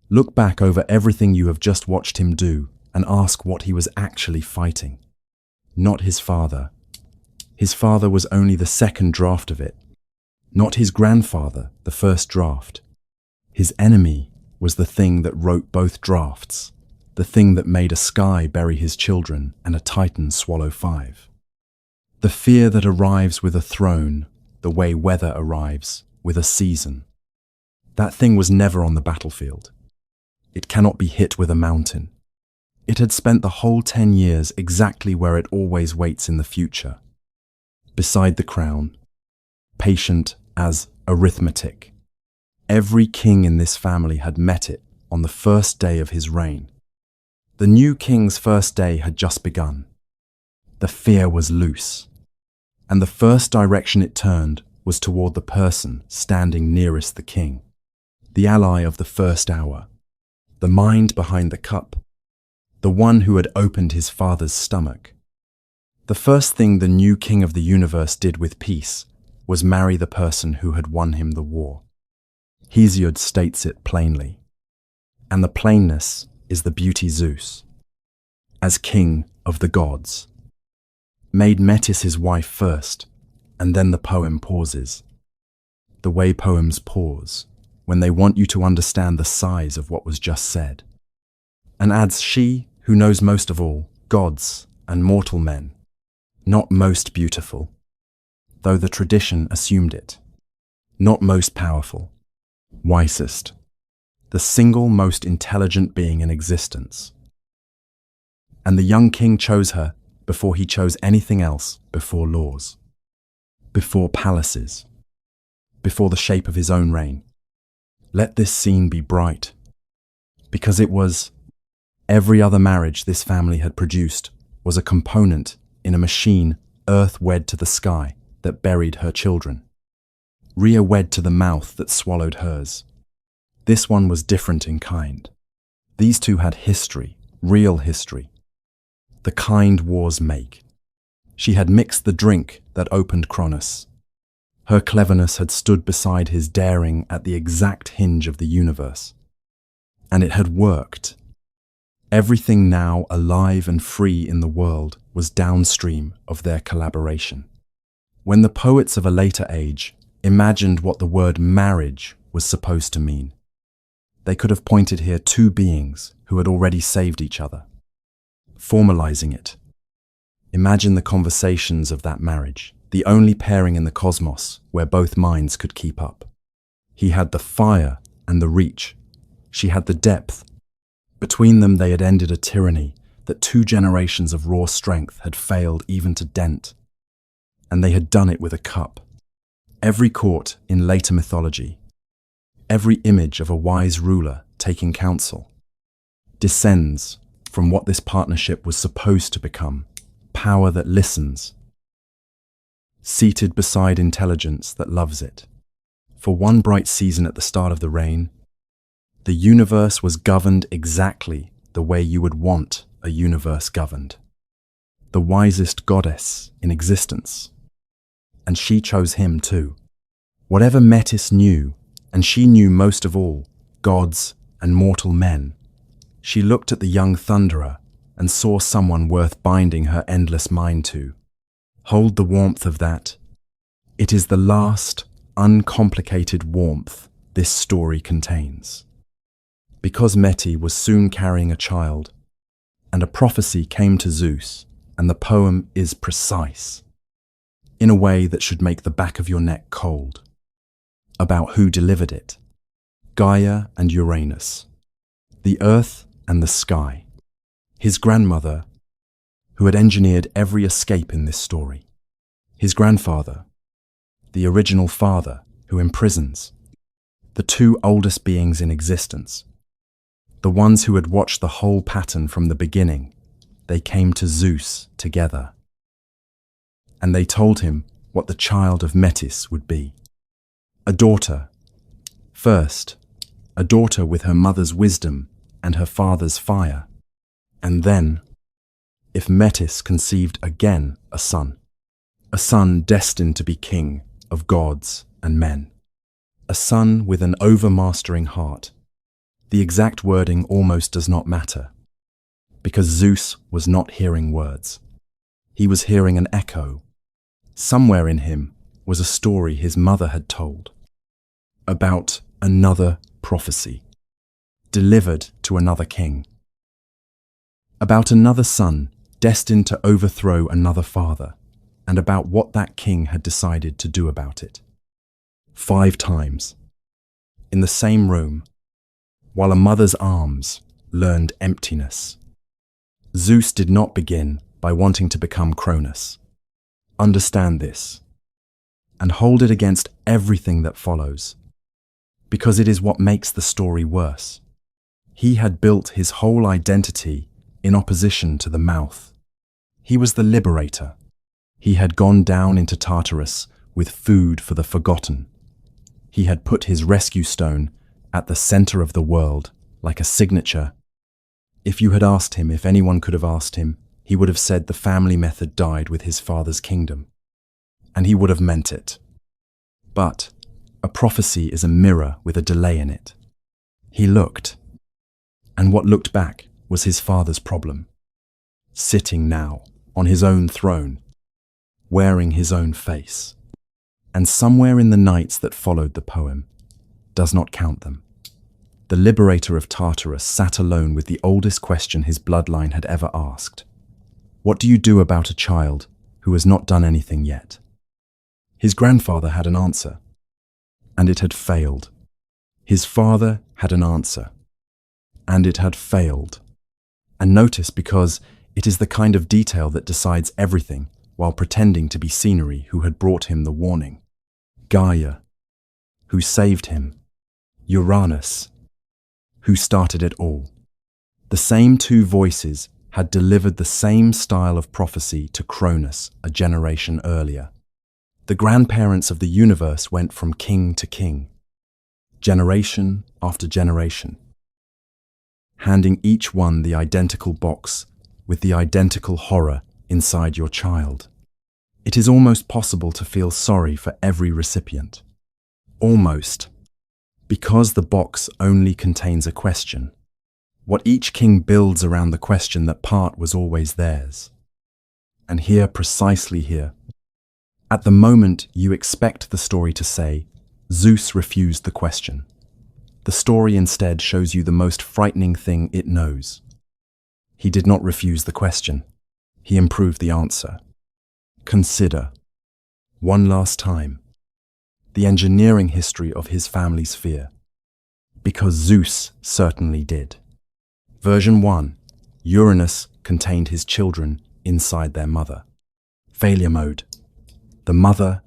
[SPEAKER 1] Look back over everything you have just watched him do and ask what he was actually fighting. Not his father. His father was only the second draft of it. Not his grandfather, the first draft. His enemy was the thing that wrote both drafts, the thing that made a sky bury his children and a Titan swallow 5. The fear that arrives with a throne, the way weather arrives with a season. That thing was never on the battlefield. It cannot be hit with a mountain. It had spent the whole 10 years exactly where it always waits in the future, beside the crown, patient as arithmetic. Every king in this family had met it on the first day of his reign. The new king's first day had just begun. The fear was loose, and the first direction it turned was toward the person standing nearest the king, the ally of the first hour, the mind behind the cup, the one who had opened his father's stomach. The first thing the new king of the universe did with peace was marry the person who had won him the war. Hesiod states it plainly, and the plainness is the beauty Zeus, as king of the gods, made Metis his wife first, and then the poem pauses, the way poems pause when they want you to understand the size of what was just said, and adds she who knows most of all, gods and mortal men, not most beautiful, though the tradition assumed it, not most powerful, wisest, the single most intelligent being in existence. And the young king chose her before he chose anything else, before laws, before palaces, before the shape of his own reign. Let this scene be bright, because it was every other marriage this family had produced was a component in a machine earth wed to the sky that buried her children, Rhea wed to the mouth that swallowed hers. This one was different in kind. These two had history, real history. The kind wars make. She had mixed the drink that opened Cronus. Her cleverness had stood beside his daring at the exact hinge of the universe. And it had worked. Everything now alive and free in the world was downstream of their collaboration. When the poets of a later age imagined what the word marriage was supposed to mean, they could have pointed here 2 beings who had already saved each other. Formalizing it. Imagine the conversations of that marriage, the only pairing in the cosmos where both minds could keep up. He had the fire and the reach. She had the depth. Between them they had ended a tyranny that 2 generations of raw strength had failed even to dent. And they had done it with a cup. Every court in later mythology, every image of a wise ruler taking counsel, descends from what this partnership was supposed to become, power that listens, seated beside intelligence that loves it. For one bright season at the start of the reign, the universe was governed exactly the way you would want a universe governed. The wisest goddess in existence. And she chose him too. Whatever Metis knew, and she knew most of all, gods and mortal men, she looked at the young thunderer and saw someone worth binding her endless mind to. Hold the warmth of that. It is the last, uncomplicated warmth this story contains. Because Meti was soon carrying a child, and a prophecy came to Zeus, and the poem is precise, in a way that should make the back of your neck cold, about who delivered it. Gaia and Uranus, the earth and the sky. His grandmother, who had engineered every escape in this story. His grandfather, the original father who imprisons. The two oldest beings in existence. The ones who had watched the whole pattern from the beginning. They came to Zeus together. And they told him what the child of Metis would be. A daughter. First, a daughter with her mother's wisdom and her father's fire. And then, if Metis conceived again a son destined to be king of gods and men. A son with an overmastering heart. The exact wording almost does not matter, because Zeus was not hearing words. He was hearing an echo. Somewhere in him was a story his mother had told about another prophecy, delivered to another king, about another son destined to overthrow another father, and about what that king had decided to do about it. 5 times, in the same room, while a mother's arms learned emptiness. Zeus did not begin by wanting to become Cronus. Understand this, and hold it against everything that follows, because it is what makes the story worse. He had built his whole identity in opposition to the mouth. He was the liberator. He had gone down into Tartarus with food for the forgotten. He had put his rescue stone at the center of the world, like a signature. If you had asked him if anyone could have asked him, he would have said the family method died with his father's kingdom. And he would have meant it. But a prophecy is a mirror with a delay in it. He looked, and what looked back was his father's problem. Sitting now on his own throne, wearing his own face. And somewhere in the nights that followed the poem, does not count them, the liberator of Tartarus sat alone with the oldest question his bloodline had ever asked. What do you do about a child who has not done anything yet? His grandfather had an answer, and it had failed. His father had an answer, and it had failed. And notice, because it is the kind of detail that decides everything while pretending to be scenery, who had brought him the warning. Gaia, who saved him. Uranus, who started it all. The same two voices had delivered the same style of prophecy to Cronus a generation earlier. The grandparents of the universe went from king to king, generation after generation, handing each one the identical box with the identical horror inside your child. It is almost possible to feel sorry for every recipient. Almost. Because the box only contains a question. What each king builds around the question that part was always theirs. And here, precisely here, at the moment you expect the story to say, Zeus refused the question. The story instead shows you the most frightening thing it knows. He did not refuse the question. He improved the answer. Consider, one last time, the engineering history of his family's fear. Because Zeus certainly did. Version 1. Uranus contained his children inside their mother. Failure mode. The mother.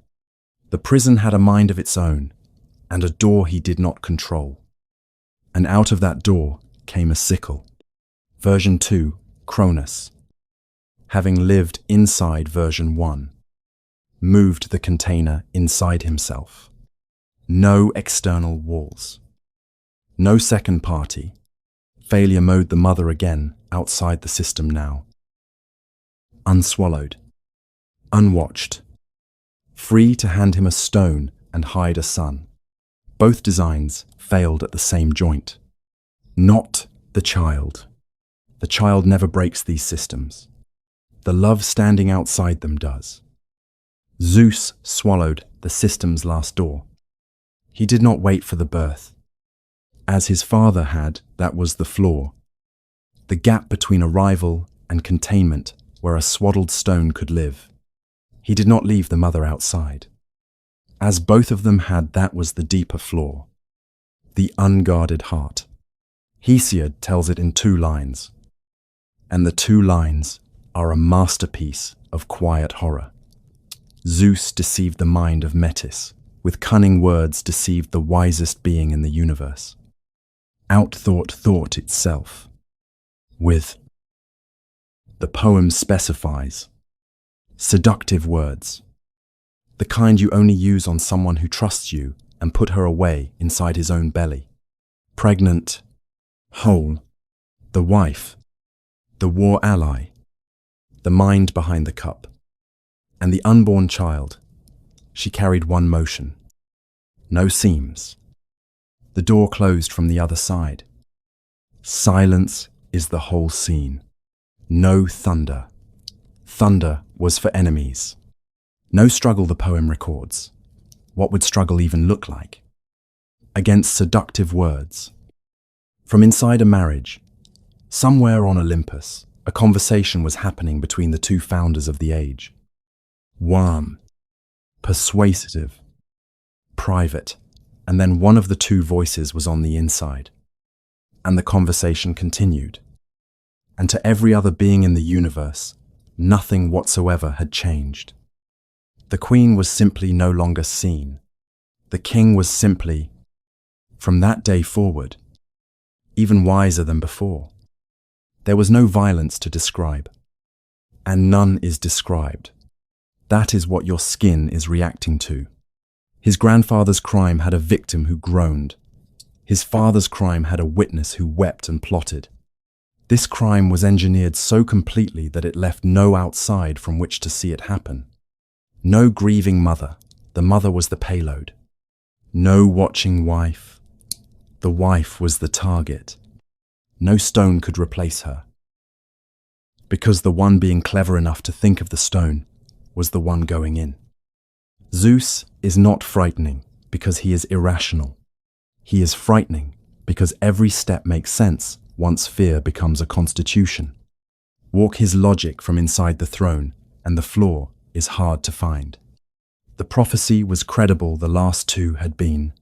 [SPEAKER 1] The prison had a mind of its own, and a door he did not control. And out of that door came a sickle. Version 2. Cronus. Having lived inside version 1, moved the container inside himself. No external walls. No second party. Failure mode the mother again, outside the system now. Unswallowed. Unwatched. Free to hand him a stone and hide a son. Both designs failed at the same joint. Not the child. The child never breaks these systems. The love standing outside them does. Zeus swallowed the system's last door. He did not wait for the birth. As his father had, that was the flaw. The gap between arrival and containment where a swaddled stone could live. He did not leave the mother outside. As both of them had, that was the deeper flaw. the unguarded heart. Hesiod tells it in 2 lines, and the 2 lines are a masterpiece of quiet horror. Zeus deceived the mind of Metis, with cunning words deceived the wisest being in the universe. Outthought thought itself. The poem specifies seductive words, the kind you only use on someone who trusts you and put her away inside his own belly. Pregnant, whole, the wife, the war ally, the mind behind the cup, and the unborn child. She carried one motion. No seams. The door closed from the other side. Silence is the whole scene. No thunder. Thunder was for enemies. No struggle the poem records. What would struggle even look like? Against seductive words. From inside a marriage, somewhere on Olympus, a conversation was happening between the 2 founders of the age. Warm, persuasive, private, and then one of the 2 voices was on the inside. And the conversation continued. And to every other being in the universe, nothing whatsoever had changed. The queen was simply no longer seen. The king was simply, from that day forward, even wiser than before. There was no violence to describe, and none is described. That is what your skin is reacting to. His grandfather's crime had a victim who groaned. His father's crime had a witness who wept and plotted. This crime was engineered so completely that it left no outside from which to see it happen. No grieving mother, the mother was the payload. No watching wife, the wife was the target. No stone could replace her. Because the one being clever enough to think of the stone was the one going in. Zeus is not frightening because he is irrational. He is frightening because every step makes sense once fear becomes a constitution. Walk his logic from inside the throne, and the flaw is hard to find. The prophecy was credible, the last 2 had been.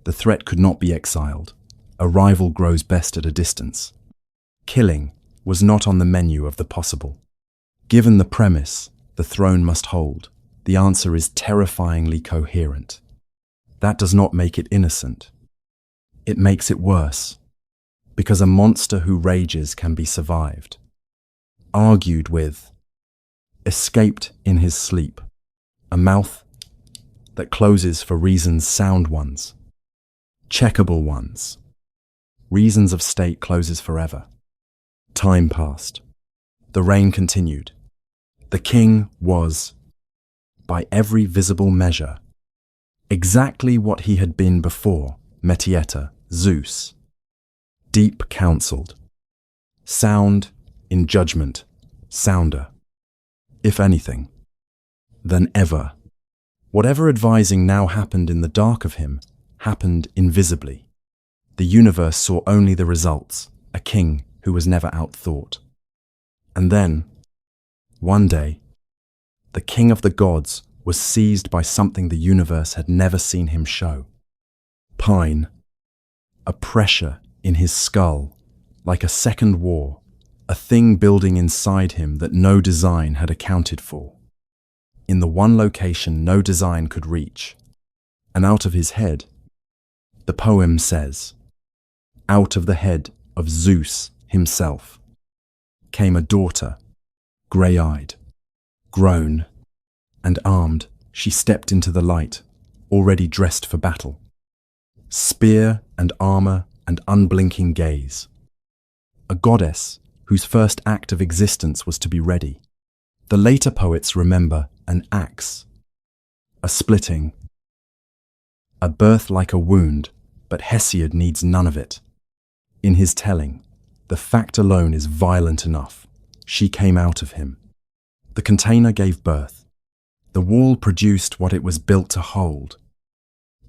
[SPEAKER 1] The threat could not be exiled. A rival grows best at a distance. Killing was not on the menu of the possible. Given the premise, the throne must hold, the answer is terrifyingly coherent. That does not make it innocent. It makes it worse, because a monster who rages can be survived, argued with, escaped in his sleep, a mouth that closes for reasons sound ones, checkable ones. Reasons of state closes forever. Time passed. The reign continued. The king was, by every visible measure, exactly what he had been before Mediator, Zeus. Deep-counselled. Sound in judgment, sounder, if anything, than ever. Whatever advising now happened in the dark of him happened invisibly. The universe saw only the results, a king who was never outthought. And then, one day, the king of the gods was seized by something the universe had never seen him show. Pine, a pressure in his skull, like a second war, a thing building inside him that no design had accounted for. In the one location no design could reach, and out of his head, the poem says, out of the head of Zeus himself, came a daughter, grey-eyed, grown, and armed. She stepped into the light, already dressed for battle. Spear and armor and unblinking gaze. A goddess whose first act of existence was to be ready. The later poets remember an axe, a splitting, a birth like a wound, but Hesiod needs none of it. In his telling, the fact alone is violent enough. She came out of him. The container gave birth. The wall produced what it was built to hold.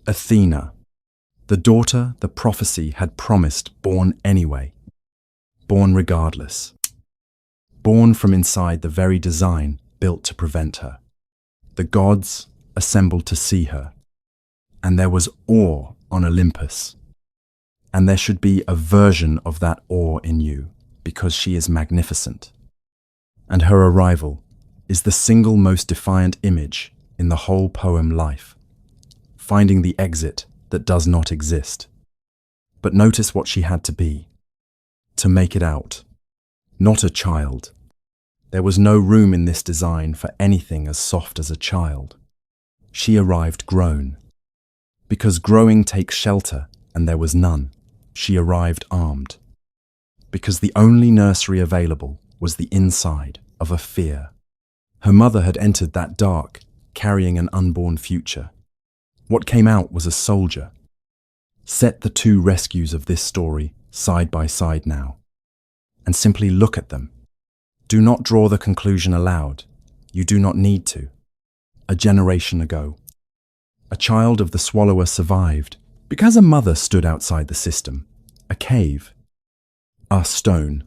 [SPEAKER 1] Athena, the daughter the prophecy had promised, born anyway. Born regardless. Born from inside the very design built to prevent her. The gods assembled to see her. And there was awe on Olympus. And there should be a version of that awe in you, because she is magnificent. And her arrival is the single most defiant image in the whole poem Life, finding the exit that does not exist. But notice what she had to be, to make it out. Not a child. There was no room in this design for anything as soft as a child. She arrived grown. Because growing takes shelter, and there was none, she arrived armed. Because the only nursery available was the inside of a fear. Her mother had entered that dark, carrying an unborn future. What came out was a soldier. Set the two rescues of this story side by side now, and simply look at them. Do not draw the conclusion aloud. You do not need to. A generation ago, a child of the swallower survived because a mother stood outside the system, a cave, a stone,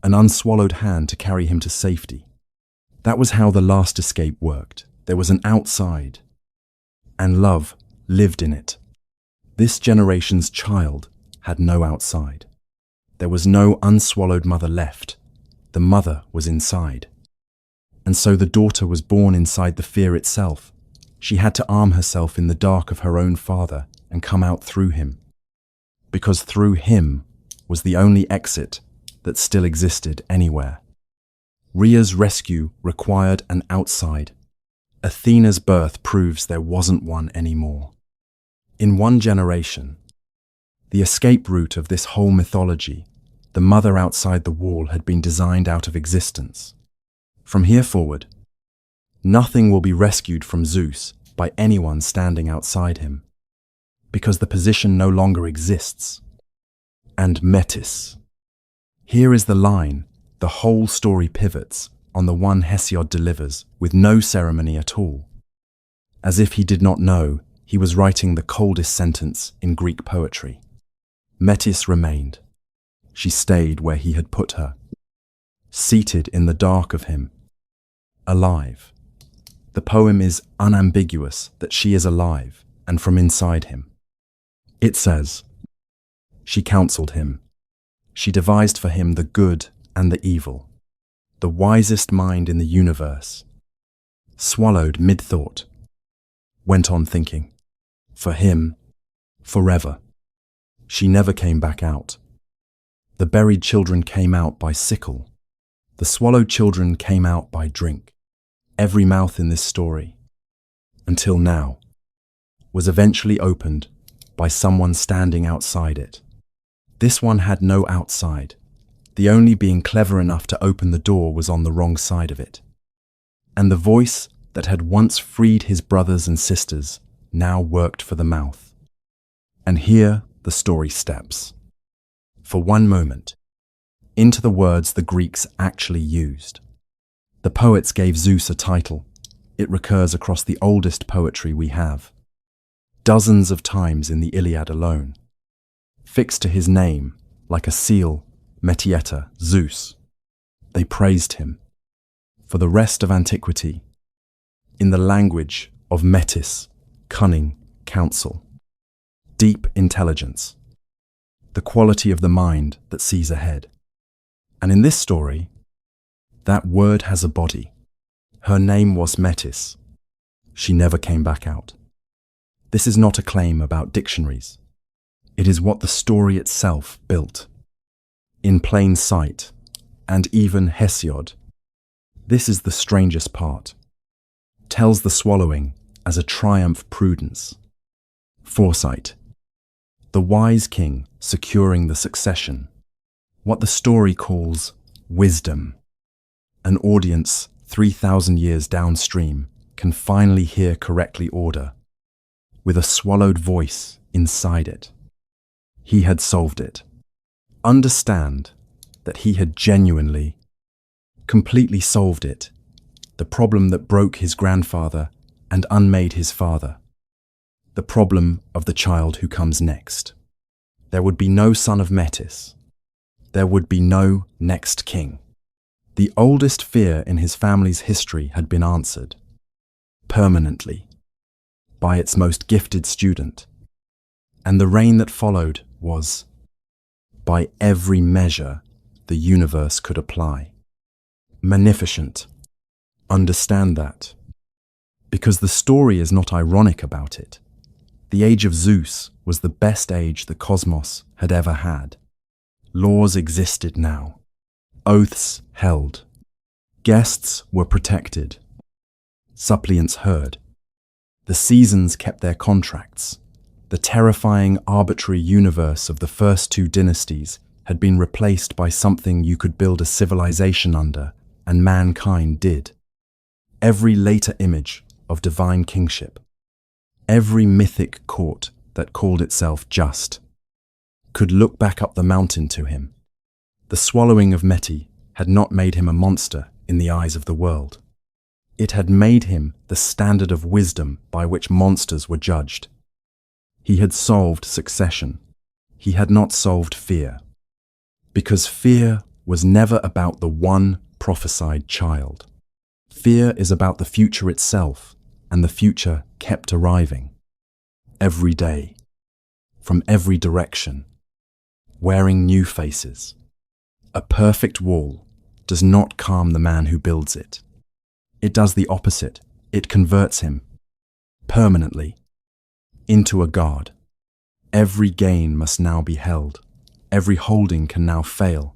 [SPEAKER 1] an unswallowed hand to carry him to safety. That was how the last escape worked. There was an outside, and love lived in it. This generation's child had no outside. There was no unswallowed mother left. The mother was inside. And so the daughter was born inside the fear itself. She had to arm herself in the dark of her own father and come out through him. Because through him was the only exit that still existed anywhere. Rhea's rescue required an outside. Athena's birth proves there wasn't one anymore. In one generation, the escape route of this whole mythology, the mother outside the wall, had been designed out of existence. From here forward, nothing will be rescued from Zeus by anyone standing outside him, because the position no longer exists. And Metis. Here is the line the whole story pivots on, the one Hesiod delivers with no ceremony at all. As if he did not know he was writing the coldest sentence in Greek poetry. Metis remained. She stayed where he had put her, seated in the dark of him, alive. The poem is unambiguous that she is alive and from inside him. It says, she counseled him. She devised for him the good and the evil, the wisest mind in the universe. Swallowed mid-thought, went on thinking. For him, forever. She never came back out. The buried children came out by sickle. The swallowed children came out by drink. Every mouth in this story, until now, was eventually opened by someone standing outside it. This one had no outside. The only being clever enough to open the door was on the wrong side of it. And the voice that had once freed his brothers and sisters now worked for the mouth. And here the story steps, for one moment, into the words the Greeks actually used. The poets gave Zeus a title. It recurs across the oldest poetry we have, dozens of times in the Iliad alone. Fixed to his name, like a seal, Metieta, Zeus. They praised him. For the rest of antiquity, in the language of Metis, cunning, counsel, deep intelligence, the quality of the mind that sees ahead. And in this story, that word has a body. Her name was Metis. She never came back out. This is not a claim about dictionaries. It is what the story itself built. In plain sight, and even Hesiod, this is the strangest part, tells the swallowing as a triumph prudence, foresight, the wise king securing the succession, what the story calls wisdom. An audience 3,000 years downstream can finally hear correctly order, with a swallowed voice inside it. He had solved it. Understand that he had genuinely, completely solved it, the problem that broke his grandfather and unmade his father, the problem of the child who comes next. There would be no son of Metis. There would be no next king. The oldest fear in his family's history had been answered, permanently, by its most gifted student. And the reign that followed was, by every measure the universe could apply, magnificent. Understand that. Because the story is not ironic about it. The age of Zeus was the best age the cosmos had ever had. Laws existed now. Oaths held. Guests were protected. Suppliants heard. The seasons kept their contracts. The terrifying, arbitrary universe of the first two dynasties had been replaced by something you could build a civilization under, and mankind did. Every later image of divine kingship, every mythic court that called itself just, could look back up the mountain to him. The swallowing of Meti had not made him a monster in the eyes of the world. It had made him the standard of wisdom by which monsters were judged. He had solved succession. He had not solved fear. Because fear was never about the one prophesied child. Fear is about the future itself, and the future kept arriving. Every day, from every direction, wearing new faces. A perfect wall does not calm the man who builds it. It does the opposite. It converts him, permanently, into a god. Every gain must now be held. Every holding can now fail.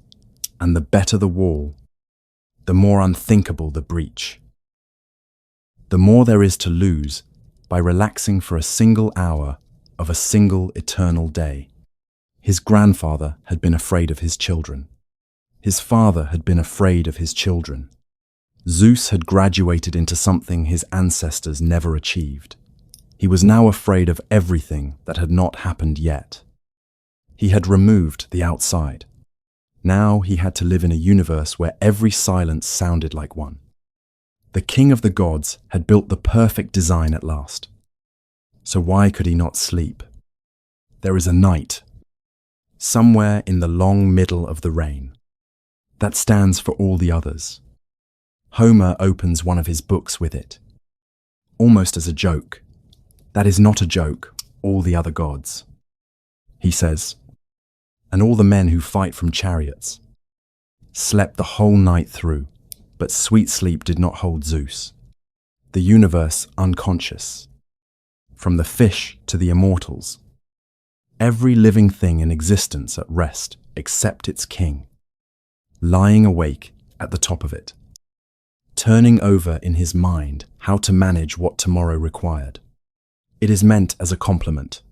[SPEAKER 1] And the better the wall, the more unthinkable the breach. The more there is to lose by relaxing for a single hour of a single eternal day. His grandfather had been afraid of his children. His father had been afraid of his children. Zeus had graduated into something his ancestors never achieved. He was now afraid of everything that had not happened yet. He had removed the outside. Now he had to live in a universe where every silence sounded like one. The king of the gods had built the perfect design at last. So why could he not sleep? There is a night, somewhere in the long middle of the reign, that stands for all the others. Homer opens one of his books with it, almost as a joke. That is not a joke, all the other gods. He says, and all the men who fight from chariots slept the whole night through, but sweet sleep did not hold Zeus. The universe unconscious. From the fish to the immortals. Every living thing in existence at rest except its king. Lying awake at the top of it. Turning over in his mind how to manage what tomorrow required. It is meant as a compliment.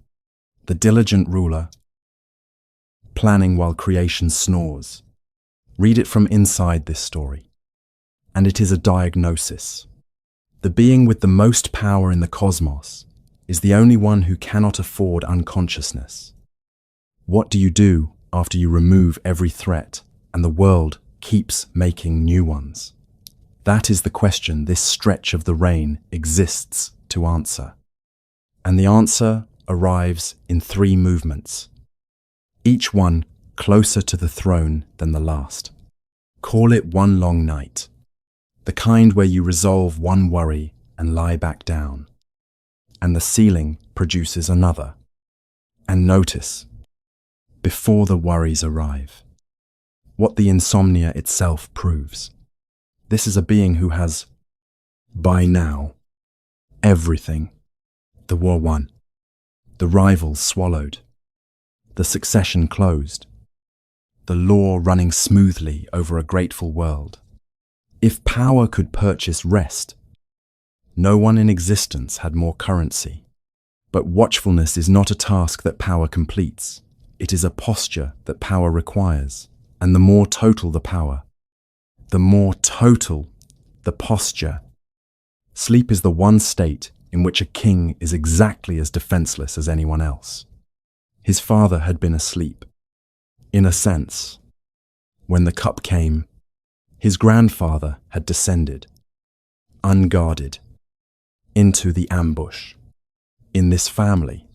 [SPEAKER 1] The diligent ruler, planning while creation snores. Read it from inside this story. And it is a diagnosis. The being with the most power in the cosmos is the only one who cannot afford unconsciousness. What do you do after you remove every threat and the world keeps making new ones? That is the question this stretch of the reign exists to answer. And the answer arrives in 3 movements, each one closer to the throne than the last. Call it one long night, the kind where you resolve one worry and lie back down, and the ceiling produces another. And notice, before the worries arrive, what the insomnia itself proves. This is a being who has, by now, everything. The war won, the rivals swallowed, the succession closed, the law running smoothly over a grateful world. If power could purchase rest, no one in existence had more currency. But watchfulness is not a task that power completes. It is a posture that power requires. And the more total the power, the more total the posture. Sleep is the one state in which a king is exactly as defenseless as anyone else. His father had been asleep. In a sense, when the cup came, his grandfather had descended, unguarded, into the ambush. In this family,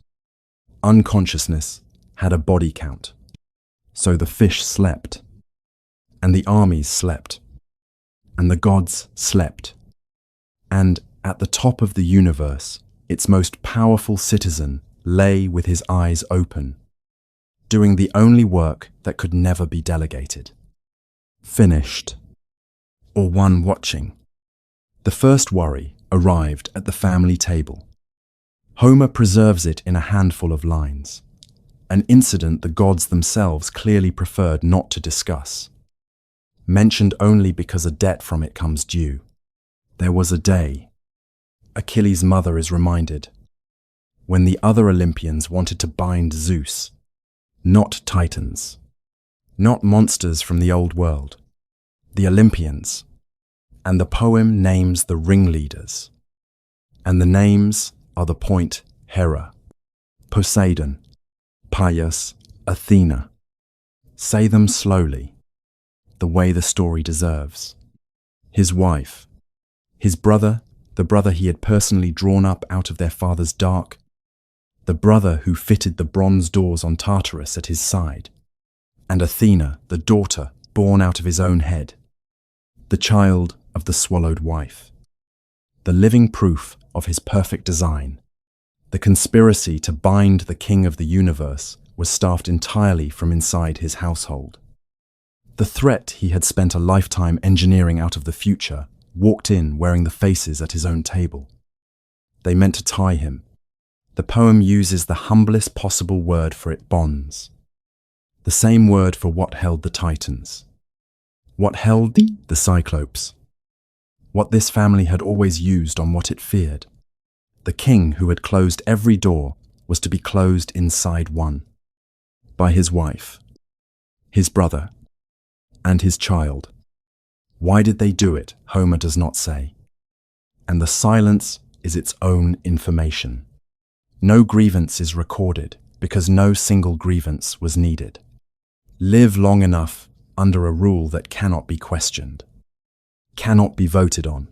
[SPEAKER 1] unconsciousness had a body count. So the fish slept, and the armies slept, and the gods slept, and at the top of the universe, its most powerful citizen lay with his eyes open, doing the only work that could never be delegated. Finished, or one watching. The first worry arrived at the family table. Homer preserves it in a handful of lines, an incident the gods themselves clearly preferred not to discuss, mentioned only because a debt from it comes due. There was a day, Achilles' mother is reminded, when the other Olympians wanted to bind Zeus, not Titans, not monsters from the old world, the Olympians, and the poem names the ringleaders, and the names are the point Hera, Poseidon, Paius, Athena. Say them slowly, the way the story deserves. His wife, his brother, the brother he had personally drawn up out of their father's dark, the brother who fitted the bronze doors on Tartarus at his side, and Athena, the daughter born out of his own head, the child of the swallowed wife, the living proof of his perfect design. The conspiracy to bind the king of the universe was staffed entirely from inside his household. The threat he had spent a lifetime engineering out of the future walked in wearing the faces at his own table. They meant to tie him. The poem uses the humblest possible word for it, bonds. The same word for what held the Titans. What held the Cyclopes. What this family had always used on what it feared. The king who had closed every door was to be closed inside one. By his wife, his brother, and his child. Why did they do it? Homer does not say. And the silence is its own information. No grievance is recorded because no single grievance was needed. Live long enough under a rule that cannot be questioned, cannot be voted on,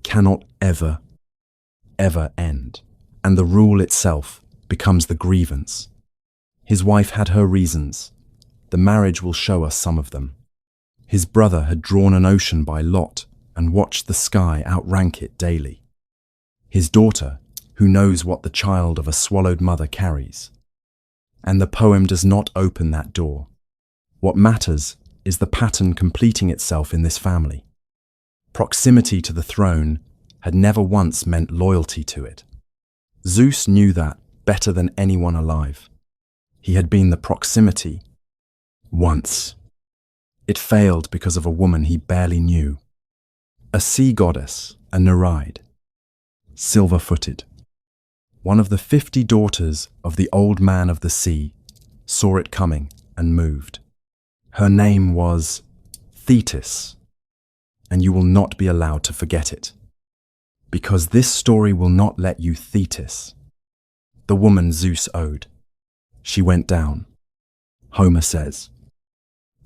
[SPEAKER 1] cannot ever end, and the rule itself becomes the grievance. His wife had her reasons. The marriage will show us some of them. His brother had drawn an ocean by lot and watched the sky outrank it daily. His daughter, who knows what the child of a swallowed mother carries. And the poem does not open that door. What matters is the pattern completing itself in this family. Proximity to the throne had never once meant loyalty to it. Zeus knew that better than anyone alive. He had been the proximity once. It failed because of a woman he barely knew. A sea goddess, a Nereid, silver-footed. One of the 50 daughters of the old man of the sea saw it coming and moved. Her name was Thetis, and you will not be allowed to forget it. Because this story will not let you Thetis, the woman Zeus owed. She went down, Homer says,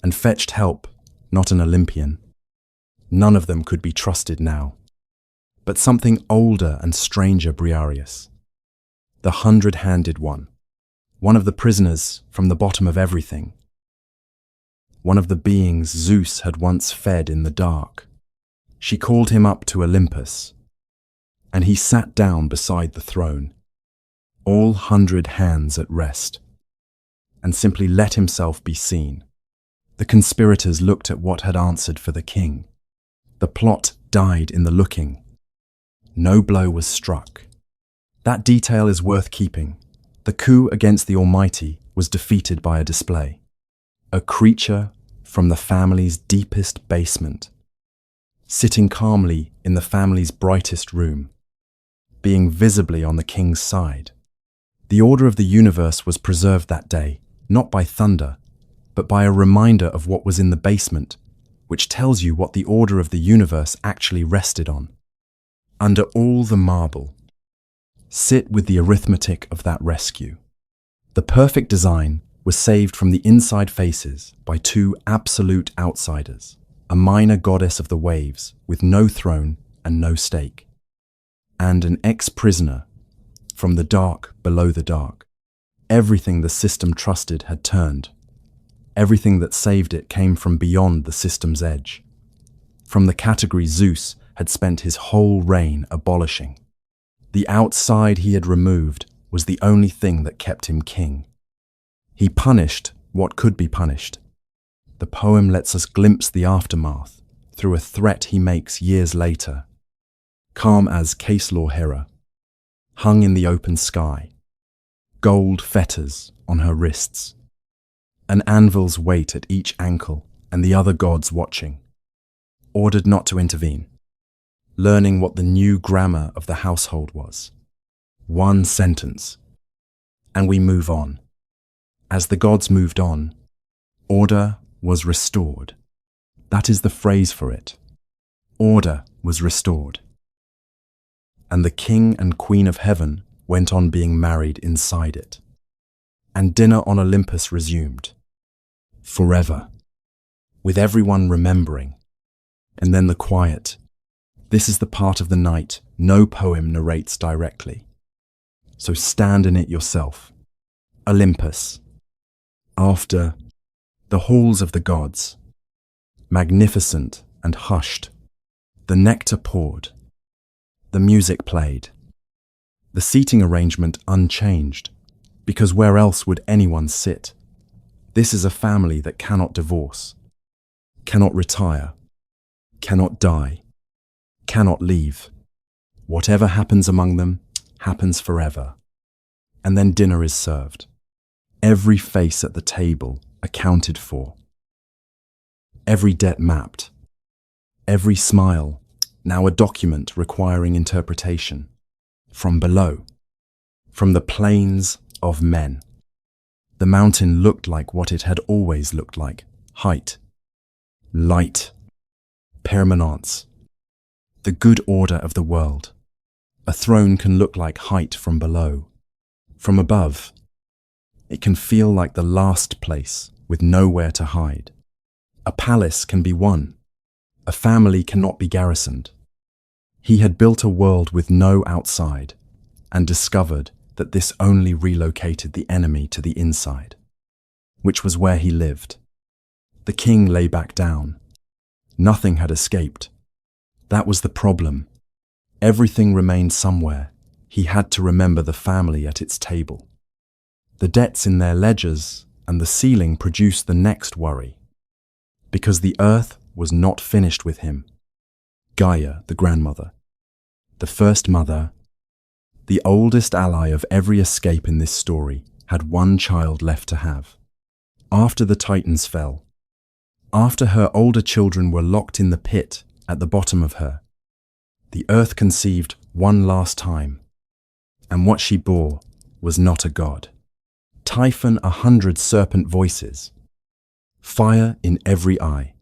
[SPEAKER 1] and fetched help, not an Olympian. None of them could be trusted now, but something older and stranger, Briareus, the 100-handed one of the prisoners from the bottom of everything, one of the beings Zeus had once fed in the dark. She called him up to Olympus, and he sat down beside the throne, all 100 hands at rest, and simply let himself be seen. The conspirators looked at what had answered for the king. The plot died in the looking. No blow was struck. That detail is worth keeping. The coup against the Almighty was defeated by a display. A creature from the family's deepest basement, sitting calmly in the family's brightest room, being visibly on the king's side. The order of the universe was preserved that day, not by thunder, but by a reminder of what was in the basement, which tells you what the order of the universe actually rested on. Under all the marble, sit with the arithmetic of that rescue. The perfect design was saved from the inside faces by two absolute outsiders, a minor goddess of the waves with no throne and no stake, and an ex-prisoner from the dark below the dark. Everything the system trusted had turned. Everything that saved it came from beyond the system's edge, from the category Zeus had spent his whole reign abolishing. The outside he had removed was the only thing that kept him king. He punished what could be punished. The poem lets us glimpse the aftermath through a threat he makes years later, calm as case law Hera, hung in the open sky, gold fetters on her wrists, an anvil's weight at each ankle and the other gods watching, ordered not to intervene, learning what the new grammar of the household was. One sentence, and we move on. As the gods moved on, order was restored. That is the phrase for it. Order was restored. And the king and queen of heaven went on being married inside it. And dinner on Olympus resumed. Forever. With everyone remembering. And then the quiet. This is the part of the night no poem narrates directly. So stand in it yourself. Olympus. After the halls of the gods. Magnificent and hushed. The nectar poured. The music played. The seating arrangement unchanged, because where else would anyone sit? This is a family that cannot divorce, cannot retire, cannot die, cannot leave. Whatever happens among them happens forever. And then dinner is served. Every face at the table accounted for. Every debt mapped. Every smile, now a document requiring interpretation. From below, from the plains of men. The mountain looked like what it had always looked like. Height, light, permanence, the good order of the world. A throne can look like height from below. From above, it can feel like the last place with nowhere to hide. A palace can be won. A family cannot be garrisoned. He had built a world with no outside and discovered that this only relocated the enemy to the inside, which was where he lived. The king lay back down. Nothing had escaped. That was the problem. Everything remained somewhere. He had to remember the family at its table. The debts in their ledgers and the ceiling produced the next worry. Because the earth was not finished with him. Gaia, the grandmother, the first mother, the oldest ally of every escape in this story, had one child left to have. After the Titans fell, after her older children were locked in the pit at the bottom of her, the earth conceived one last time, and what she bore was not a god. Typhon 100 serpent voices, fire in every eye,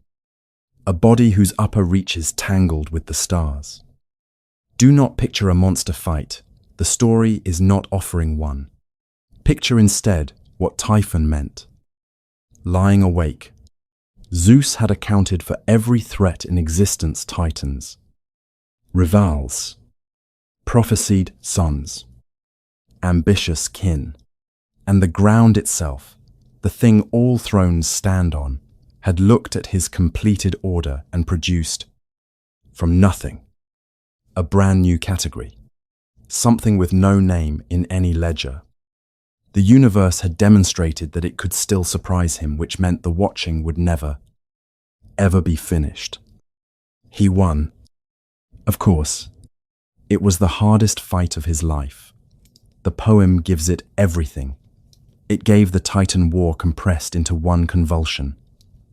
[SPEAKER 1] a body whose upper reaches tangled with the stars. Do not picture a monster fight. The story is not offering one. Picture instead what Typhon meant. Lying awake, Zeus had accounted for every threat in existence. Titans, rivals, prophesied sons, ambitious kin, and the ground itself, the thing all thrones stand on, had looked at his completed order and produced, from nothing, a brand new category, something with no name in any ledger. The universe had demonstrated that it could still surprise him, which meant the watching would never, ever be finished. He won. Of course, it was the hardest fight of his life. The poem gives it everything. It gave the Titan war compressed into one convulsion.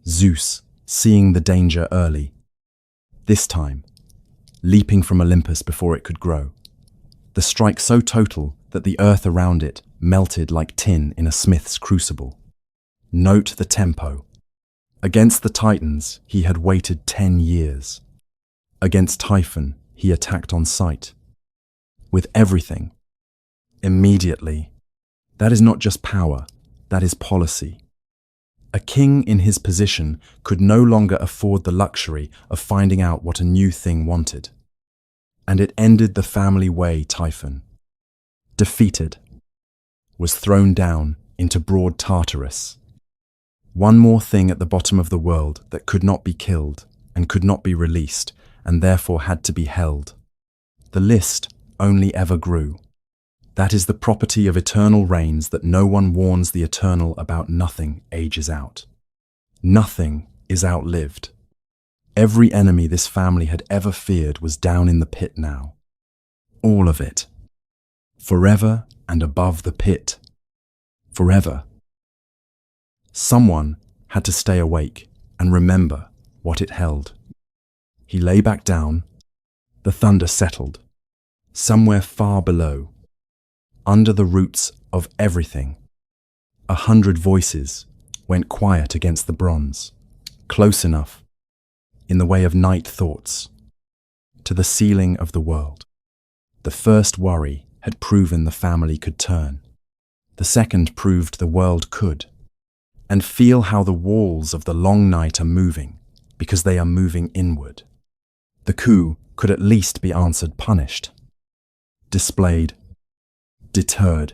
[SPEAKER 1] Zeus, seeing the danger early. This time, leaping from Olympus before it could grow. The strike so total that the earth around it melted like tin in a smith's crucible. Note the tempo. Against the Titans, he had waited 10 years. Against Typhon, he attacked on sight. With everything. Immediately. That is not just power, that is policy. A king in his position could no longer afford the luxury of finding out what a new thing wanted. And it ended the family way. Typhon, defeated, was thrown down into broad Tartarus. One more thing at the bottom of the world that could not be killed and could not be released and therefore had to be held. The list only ever grew. That is the property of eternal reigns, that no one warns the eternal about. Nothing ages out. Nothing is outlived. Every enemy this family had ever feared was down in the pit now. All of it. Forever and above the pit. Forever. Someone had to stay awake and remember what it held. He lay back down. The thunder settled. Somewhere far below, under the roots of everything, 100 voices went quiet against the bronze, close enough, in the way of night thoughts, to the ceiling of the world. The first worry had proven the family could turn. The second proved the world could. And feel how the walls of the long night are moving, because they are moving inward. The coup could at least be answered punished. Displayed. Deterred.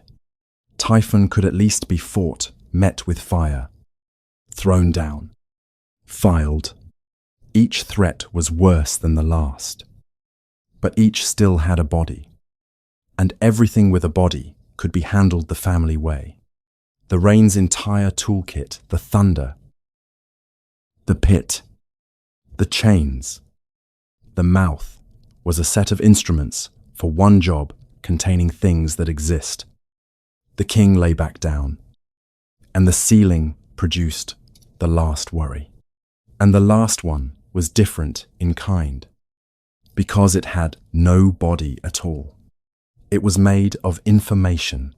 [SPEAKER 1] Typhon could at least be fought, met with fire. Thrown down. Filed. Each threat was worse than the last. But each still had a body. And everything with a body could be handled the family way. The rain's entire toolkit, the thunder, the pit, the chains, the mouth, was a set of instruments for one job containing things that exist. The king lay back down, and the ceiling produced the last worry. And the last one was different in kind, because it had no body at all. It was made of information.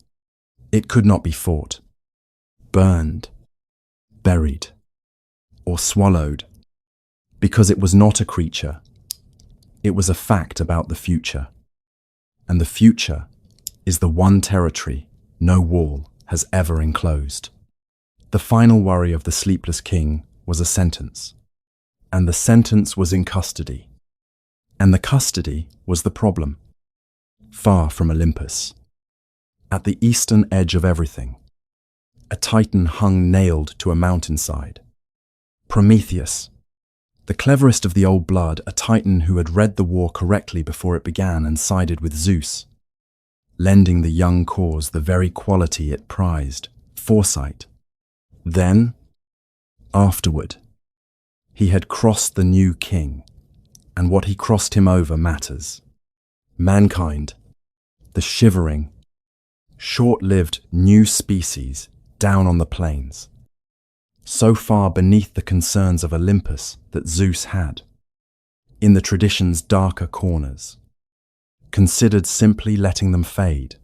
[SPEAKER 1] It could not be fought, burned, buried, or swallowed, because it was not a creature. It was a fact about the future. And the future is the one territory no wall has ever enclosed. The final worry of the sleepless king was a sentence. And the sentence was in custody. And the custody was the problem. Far from Olympus. At the eastern edge of everything. A titan hung nailed to a mountainside. Prometheus, the cleverest of the old blood, a titan who had read the war correctly before it began and sided with Zeus, lending the young cause the very quality it prized, foresight. Then, afterward, he had crossed the new king, and what he crossed him over matters. Mankind, the shivering, short-lived new species down on the plains, so far beneath the concerns of Olympus that Zeus had, in the tradition's darker corners, considered simply letting them fade.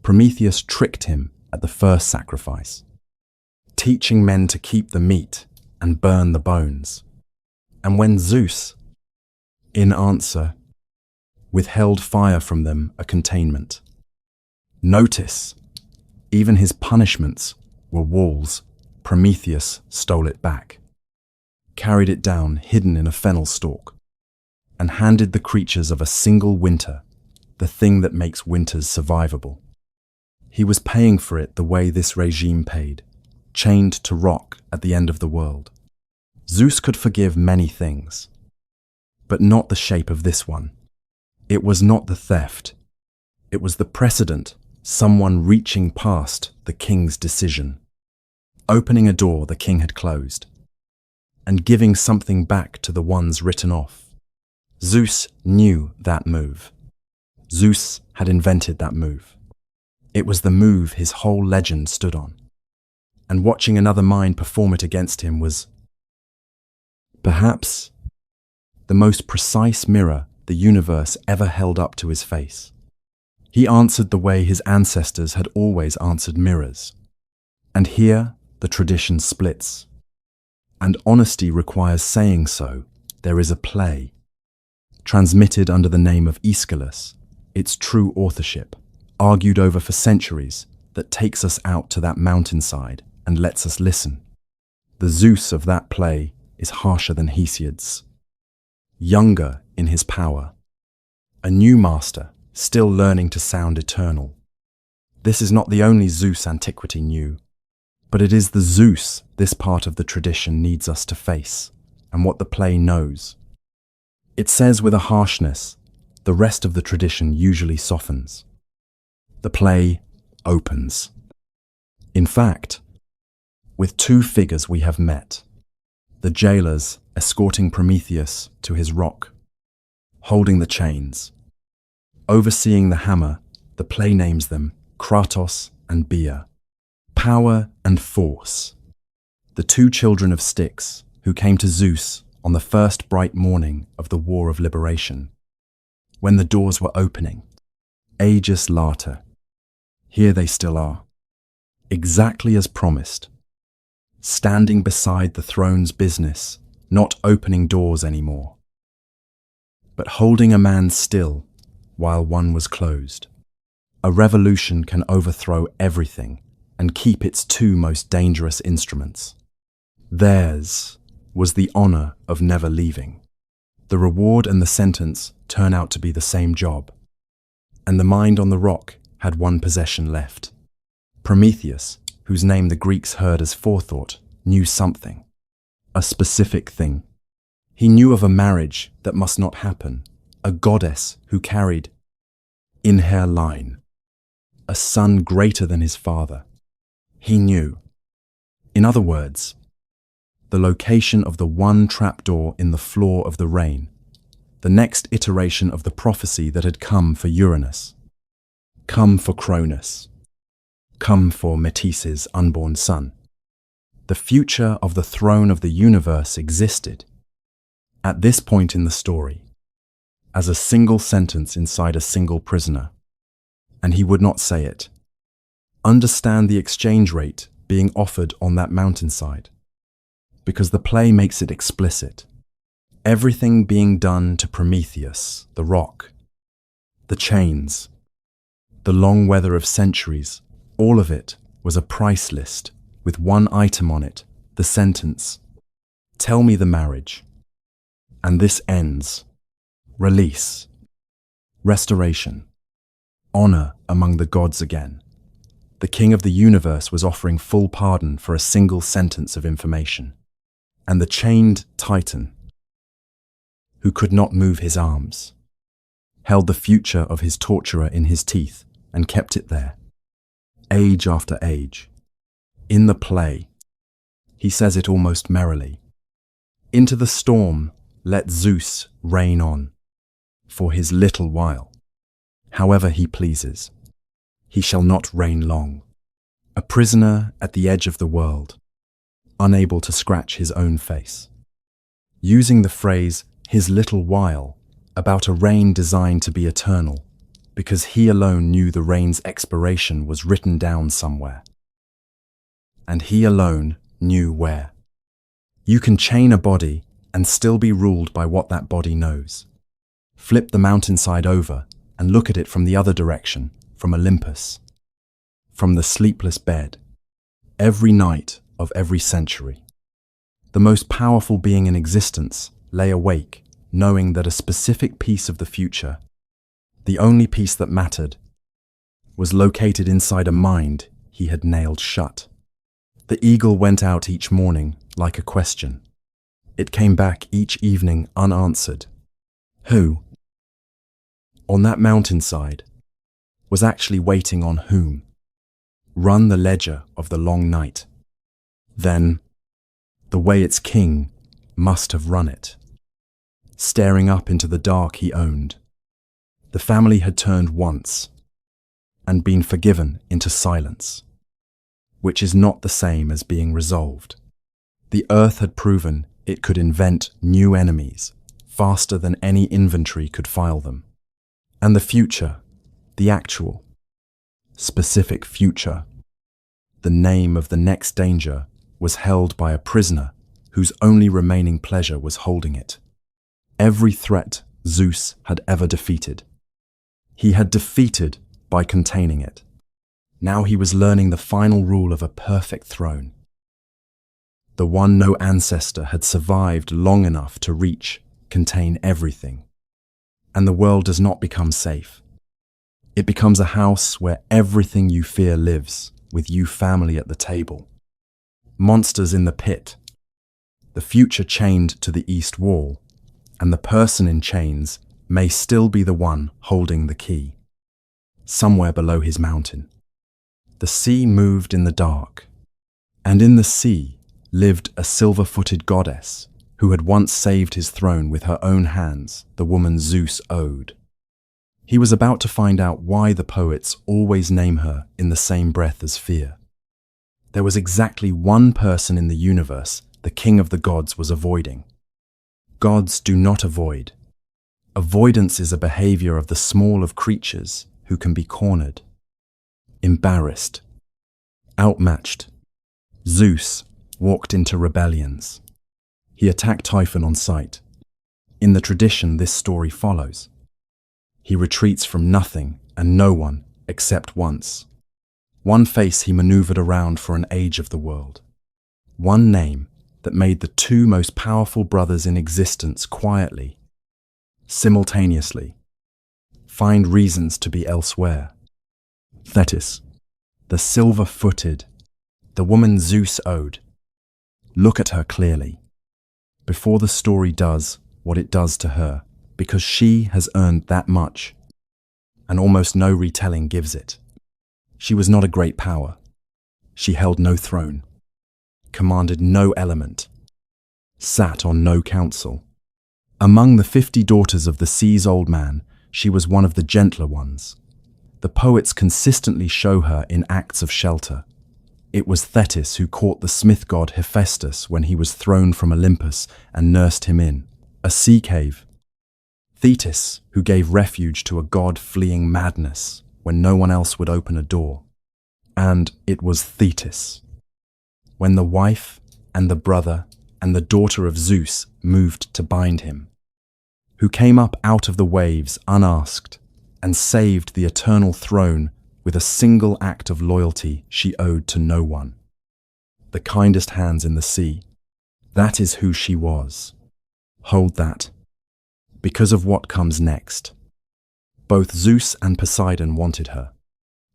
[SPEAKER 1] Prometheus tricked him at the first sacrifice, teaching men to keep the meat and burn the bones. And when Zeus, in answer, withheld fire from them, a containment. Notice, even his punishments were walls. Prometheus stole it back, carried it down hidden in a fennel stalk, and handed the creatures of a single winter the thing that makes winters survivable. He was paying for it the way this regime paid, chained to rock at the end of the world. Zeus could forgive many things, but not the shape of this one. It was not the theft. It was the precedent, someone reaching past the king's decision, opening a door the king had closed, and giving something back to the ones written off. Zeus knew that move. Zeus had invented that move. It was the move his whole legend stood on. And watching another mind perform it against him was, perhaps, the most precise mirror the universe ever held up to his face. He answered the way his ancestors had always answered mirrors. And here the tradition splits. And honesty requires saying so. There is a play, transmitted under the name of Aeschylus, its true authorship, argued over for centuries, that takes us out to that mountainside and lets us listen. The Zeus of that play is harsher than Hesiod's, younger in his power, a new master, still learning to sound eternal. This is not the only Zeus antiquity knew, but it is the Zeus this part of the tradition needs us to face, and what the play knows. It says with a harshness the rest of the tradition usually softens. The play opens. In fact, with two figures we have met. The jailers escorting Prometheus to his rock, holding the chains. Overseeing the hammer, the play names them Kratos and Bia. Power and force. The two children of Styx who came to Zeus on the first bright morning of the War of Liberation, when the doors were opening, ages later. Here they still are, exactly as promised, standing beside the throne's business, not opening doors anymore, but holding a man still while one was closed. A revolution can overthrow everything and keep its two most dangerous instruments. Theirs was the honor of never leaving. The reward and the sentence turn out to be the same job. And the mind on the rock had one possession left. Prometheus, whose name the Greeks heard as forethought, knew something. A specific thing. He knew of a marriage that must not happen, a goddess who carried, in her line, a son greater than his father. He knew. In other words, the location of the one trapdoor in the floor of the rain, the next iteration of the prophecy that had come for Uranus, come for Cronus, come for Metis's unborn son. The future of the throne of the universe existed, at this point in the story, as a single sentence inside a single prisoner, and he would not say it. Understand the exchange rate being offered on that mountainside, because the play makes it explicit. Everything being done to Prometheus, the rock, the chains, the long weather of centuries, all of it was a price list with one item on it, the sentence, "Tell me the marriage." And this ends. Release. Restoration. Honor among the gods again. The king of the universe was offering full pardon for a single sentence of information. And the chained titan, who could not move his arms, held the future of his torturer in his teeth and kept it there, age after age. In the play, he says it almost merrily. Into the storm let Zeus reign on, for his little while. However he pleases, he shall not reign long. A prisoner at the edge of the world, unable to scratch his own face. Using the phrase, his little while, about a reign designed to be eternal, because he alone knew the reign's expiration was written down somewhere. And he alone knew where. You can chain a body and still be ruled by what that body knows. Flip the mountainside over and look at it from the other direction, from Olympus, from the sleepless bed, every night of every century. The most powerful being in existence lay awake, knowing that a specific piece of the future, the only piece that mattered, was located inside a mind he had nailed shut. The eagle went out each morning like a question. It came back each evening unanswered. Who, on that mountainside, was actually waiting on whom? Run the ledger of the long night. Then, the way its king must have run it. Staring up into the dark he owned. The family had turned once and been forgiven into silence, which is not the same as being resolved. The earth had proven it could invent new enemies faster than any inventory could file them. And the future, the actual, specific future, the name of the next danger, was held by a prisoner whose only remaining pleasure was holding it. Every threat Zeus had ever defeated, he had defeated by containing it. Now he was learning the final rule of a perfect throne, the one no ancestor had survived long enough to reach, contain everything. And the world does not become safe. It becomes a house where everything you fear lives, with you family at the table. Monsters in the pit, the future chained to the east wall, and the person in chains may still be the one holding the key. somewhere below his mountain. The sea moved in the dark, and in the sea lived a silver-footed goddess who had once saved his throne with her own hands, the woman Zeus owed. He was about to find out why the poets always name her in the same breath as fear. There was exactly one person in the universe the king of the gods was avoiding. Gods do not avoid. Avoidance is a behavior of the small of creatures who can be cornered, embarrassed, outmatched. Zeus walked into rebellions. He attacked Typhon on sight. In the tradition, this story follows. He retreats from nothing and no one except once. One face he maneuvered around for an age of the world. One name that made the two most powerful brothers in existence quietly, simultaneously, find reasons to be elsewhere. Thetis, the silver-footed, the woman Zeus owed. Look at her clearly, before the story does what it does to her, because she has earned that much, and almost no retelling gives it. She was not a great power. She held no throne, commanded no element, sat on no council. Among the 50 daughters of the sea's old man, she was one of the gentler ones. The poets consistently show her in acts of shelter. It was Thetis who caught the smith god Hephaestus when he was thrown from Olympus and nursed him in a sea cave. Thetis who gave refuge to a god fleeing madness when no one else would open a door. And it was Thetis, when the wife and the brother and the daughter of Zeus moved to bind him, who came up out of the waves unasked and saved the eternal throne with a single act of loyalty she owed to no one. The kindest hands in the sea. That is who she was. Hold that. Because of what comes next. Both Zeus and Poseidon wanted her.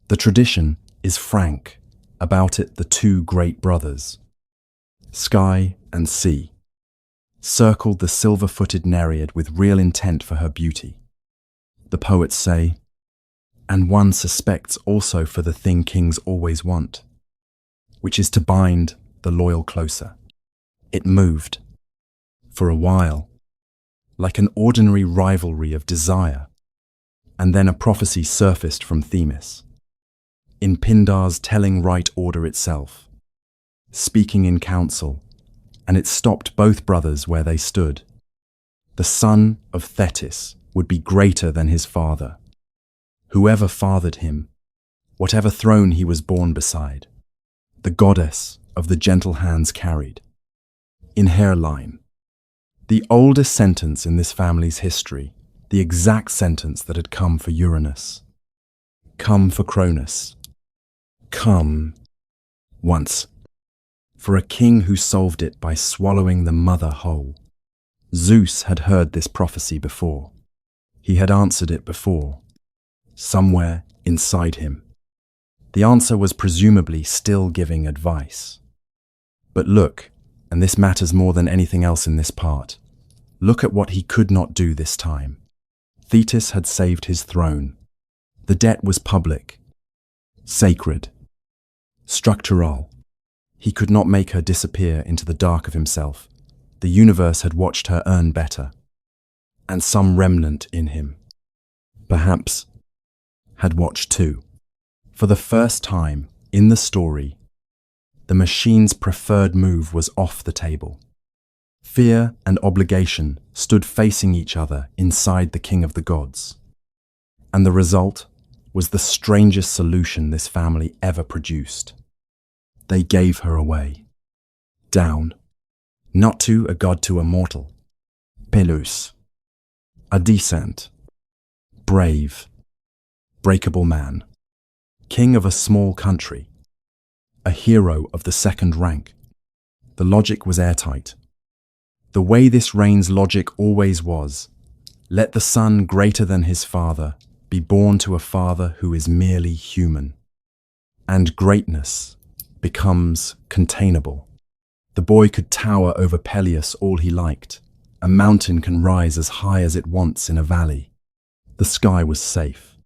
[SPEAKER 1] The tradition is frank about it, the two great brothers, sky and sea, circled the silver-footed Nereid with real intent for her beauty. The poets say, and one suspects also for the thing kings always want, which is to bind the loyal closer. It moved, for a while, like an ordinary rivalry of desire, and then a prophecy surfaced from Themis, in Pindar's telling right order itself, speaking in council, and it stopped both brothers where they stood. The son of Thetis would be greater than his father, whoever fathered him, whatever throne he was born beside, the goddess of the gentle hands carried. In hairline, the oldest sentence in this family's history, the exact sentence that had come for Uranus. Come for Cronus. Come once. For a king who solved it by swallowing the mother whole. Zeus had heard this prophecy before. He had answered it before, somewhere inside him. The answer was presumably still giving advice. But look, and this matters more than anything else in this part, look at what he could not do this time. Thetis had saved his throne. The debt was public, sacred, structural. He could not make her disappear into the dark of himself. The universe had watched her earn better, and some remnant in him, perhaps, had watched too. For the first time in the story, the machine's preferred move was off the table. Fear and obligation stood facing each other inside the king of the gods. And the result was the strangest solution this family ever produced. They gave her away. Down. Not to a god, to a mortal. Pelus. A decent, brave, breakable man. King of a small country. A hero of the second rank. The logic was airtight. The way this reign's logic always was, let the son greater than his father be born to a father who is merely human. And greatness becomes containable. The boy could tower over Peleus all he liked. A mountain can rise as high as it wants in a valley. The sky was safe.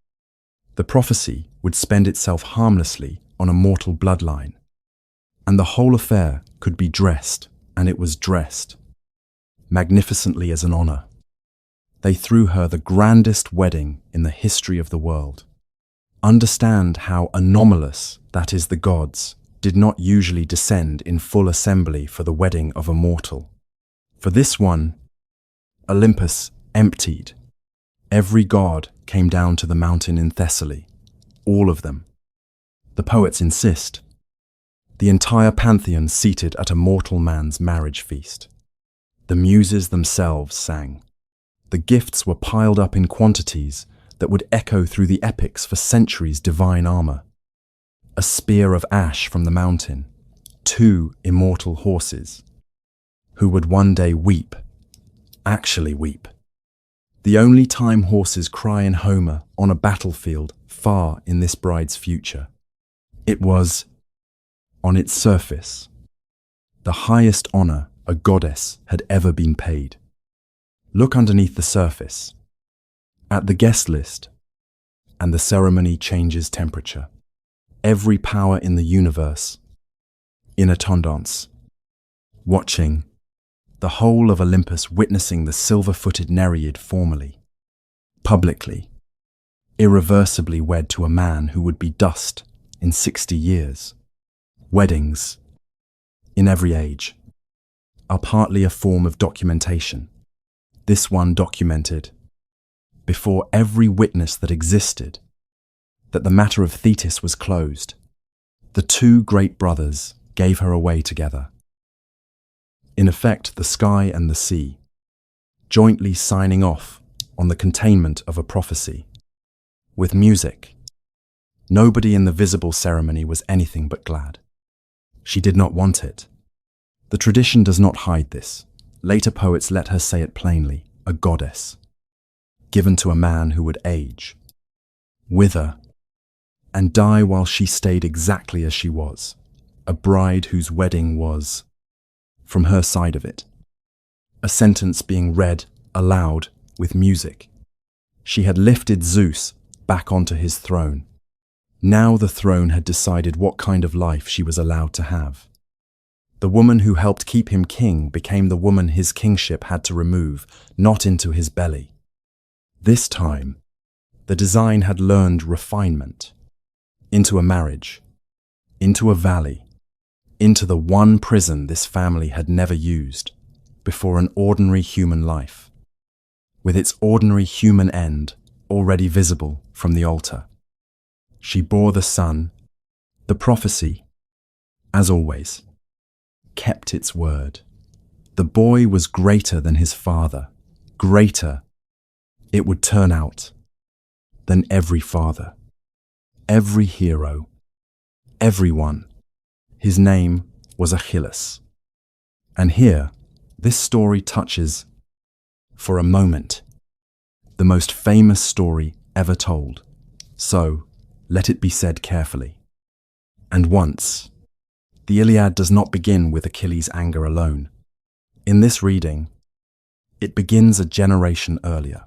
[SPEAKER 1] The prophecy would spend itself harmlessly on a mortal bloodline, and the whole affair could be dressed, and it was dressed, magnificently as an honor. They threw her the grandest wedding in the history of the world. Understand how anomalous, that is, the gods, did not usually descend in full assembly for the wedding of a mortal. For this one, Olympus emptied. Every god came down to the mountain in Thessaly, all of them. The poets insist. The entire pantheon seated at a mortal man's marriage feast. The muses themselves sang. The gifts were piled up in quantities that would echo through the epics for centuries' divine armor. A spear of ash from the mountain, 2 immortal horses, who would one day weep, actually weep. The only time horses cry in Homer on a battlefield far in this bride's future. It was, on its surface, the highest honor a goddess had ever been paid. Look underneath the surface, at the guest list, and the ceremony changes temperature. Every power in the universe, in attendance, watching, the whole of Olympus witnessing the silver-footed Nereid formally, publicly, irreversibly wed to a man who would be dust in 60 years. Weddings, in every age, are partly a form of documentation. This one documented, before every witness that existed, that the matter of Thetis was closed. The 2 great brothers gave her away together. In effect, the sky and the sea, jointly signing off on the containment of a prophecy. With music, nobody in the visible ceremony was anything but glad. She did not want it. The tradition does not hide this. Later poets let her say it plainly, a goddess, given to a man who would age, wither, and die while she stayed exactly as she was, a bride whose wedding was, from her side of it, a sentence being read aloud with music. She had lifted Zeus back onto his throne. Now the throne had decided what kind of life she was allowed to have. The woman who helped keep him king became the woman his kingship had to remove, not into his belly. This time, the design had learned refinement. Into a marriage, into a valley, into the one prison this family had never used, before an ordinary human life, with its ordinary human end already visible from the altar. She bore the son. The prophecy, as always, kept its word. The boy was greater than his father, greater, it would turn out, than every father, every hero, everyone. His name was Achilles. And here, this story touches, for a moment, the most famous story ever told. So, let it be said carefully. And once, the Iliad does not begin with Achilles' anger alone. In this reading, it begins a generation earlier,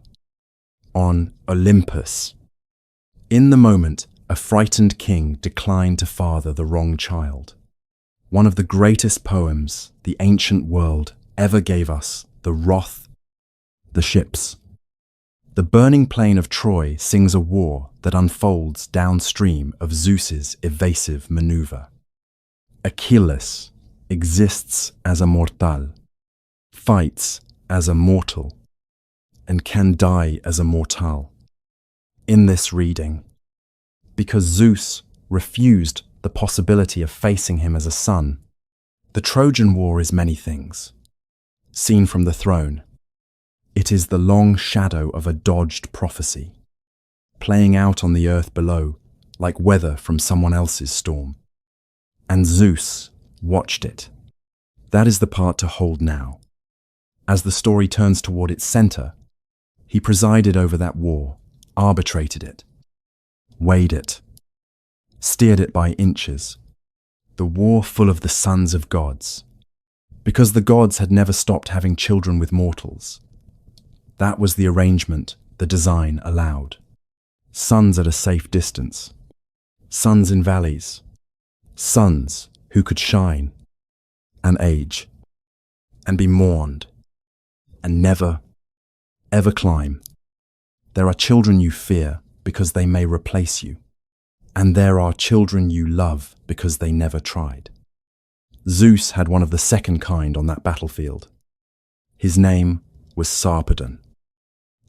[SPEAKER 1] on Olympus. In the moment, a frightened king declined to father the wrong child. One of the greatest poems the ancient world ever gave us, the wrath, the ships. The burning plain of Troy sings a war that unfolds downstream of Zeus's evasive maneuver. Achilles exists as a mortal, fights as a mortal, and can die as a mortal. In this reading, because Zeus refused the possibility of facing him as a son, the Trojan War is many things. Seen from the throne, it is the long shadow of a dodged prophecy, playing out on the earth below like weather from someone else's storm. And Zeus watched it. That is the part to hold now. As the story turns toward its center, he presided over that war, arbitrated it, weighed it, steered it by inches. The war full of the sons of gods, because the gods had never stopped having children with mortals. That was the arrangement the design allowed. suns at a safe distance, suns in valleys, suns who could shine and age and be mourned and never, ever climb. There are children you fear because they may replace you, and there are children you love because they never tried. Zeus had one of the second kind on that battlefield. His name was Sarpedon,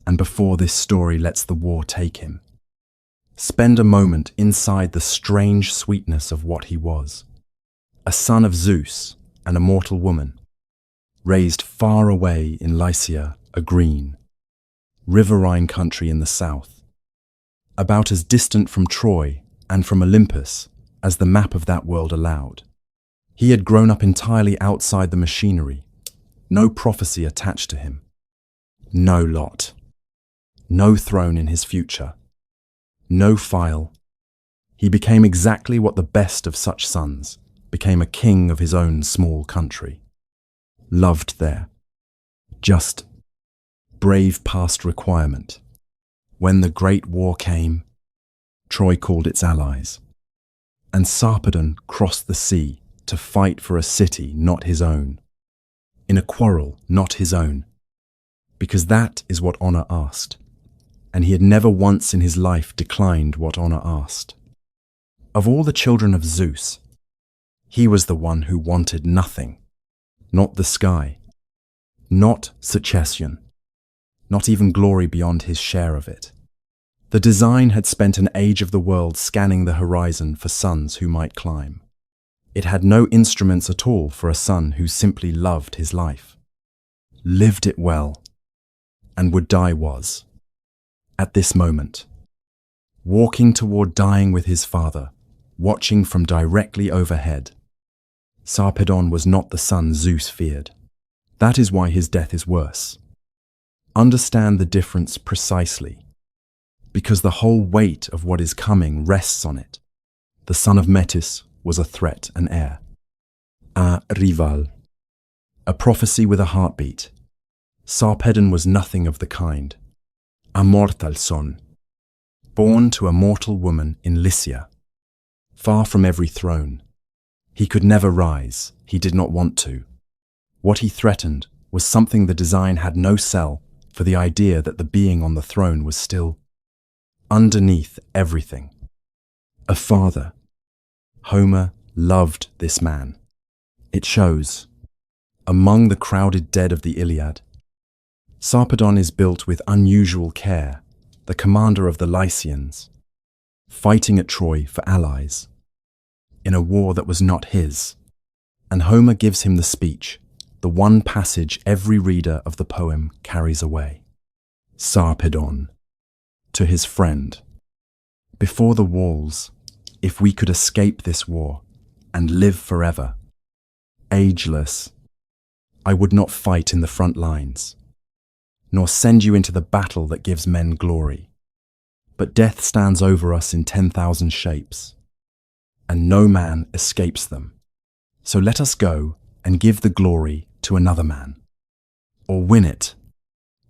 [SPEAKER 1] and before this story lets the war take him, spend a moment inside the strange sweetness of what he was. A son of Zeus, an immortal woman, raised far away in Lycia, a green, riverine country in the south, about as distant from Troy and from Olympus as the map of that world allowed. He had grown up entirely outside the machinery, no prophecy attached to him, no lot, no throne in his future, no file. He became exactly what the best of such sons became, a king of his own small country. Loved there. Just brave past requirement. When the great war came, Troy called its allies, and Sarpedon crossed the sea to fight for a city not his own, in a quarrel not his own, because that is what honor asked, and he had never once in his life declined what honor asked. Of all the children of Zeus, he was the one who wanted nothing, not the sky, not succession, not even glory beyond his share of it. The design had spent an age of the world scanning the horizon for sons who might climb. It had no instruments at all for a son who simply loved his life, lived it well, and would die was, at this moment, walking toward dying with his father, watching from directly overhead. Sarpedon was not the son Zeus feared. That is why his death is worse. Understand the difference precisely, because the whole weight of what is coming rests on it. The son of Metis was a threat, an heir, a rival, a prophecy with a heartbeat. Sarpedon was nothing of the kind, a mortal son, born to a mortal woman in Lycia, far from every throne. He could never rise, he did not want to. What he threatened was something the design had no cell for, the idea that the being on the throne was still underneath everything. A father. Homer loved this man. It shows. Among the crowded dead of the Iliad, Sarpedon is built with unusual care, the commander of the Lycians, fighting at Troy for allies, in a war that was not his. And Homer gives him the speech, the one passage every reader of the poem carries away. Sarpedon, to his friend, before the walls, if we could escape this war and live forever, ageless, I would not fight in the front lines, nor send you into the battle that gives men glory. But death stands over us in 10,000 shapes, and no man escapes them. So let us go and give the glory to another man, or win it.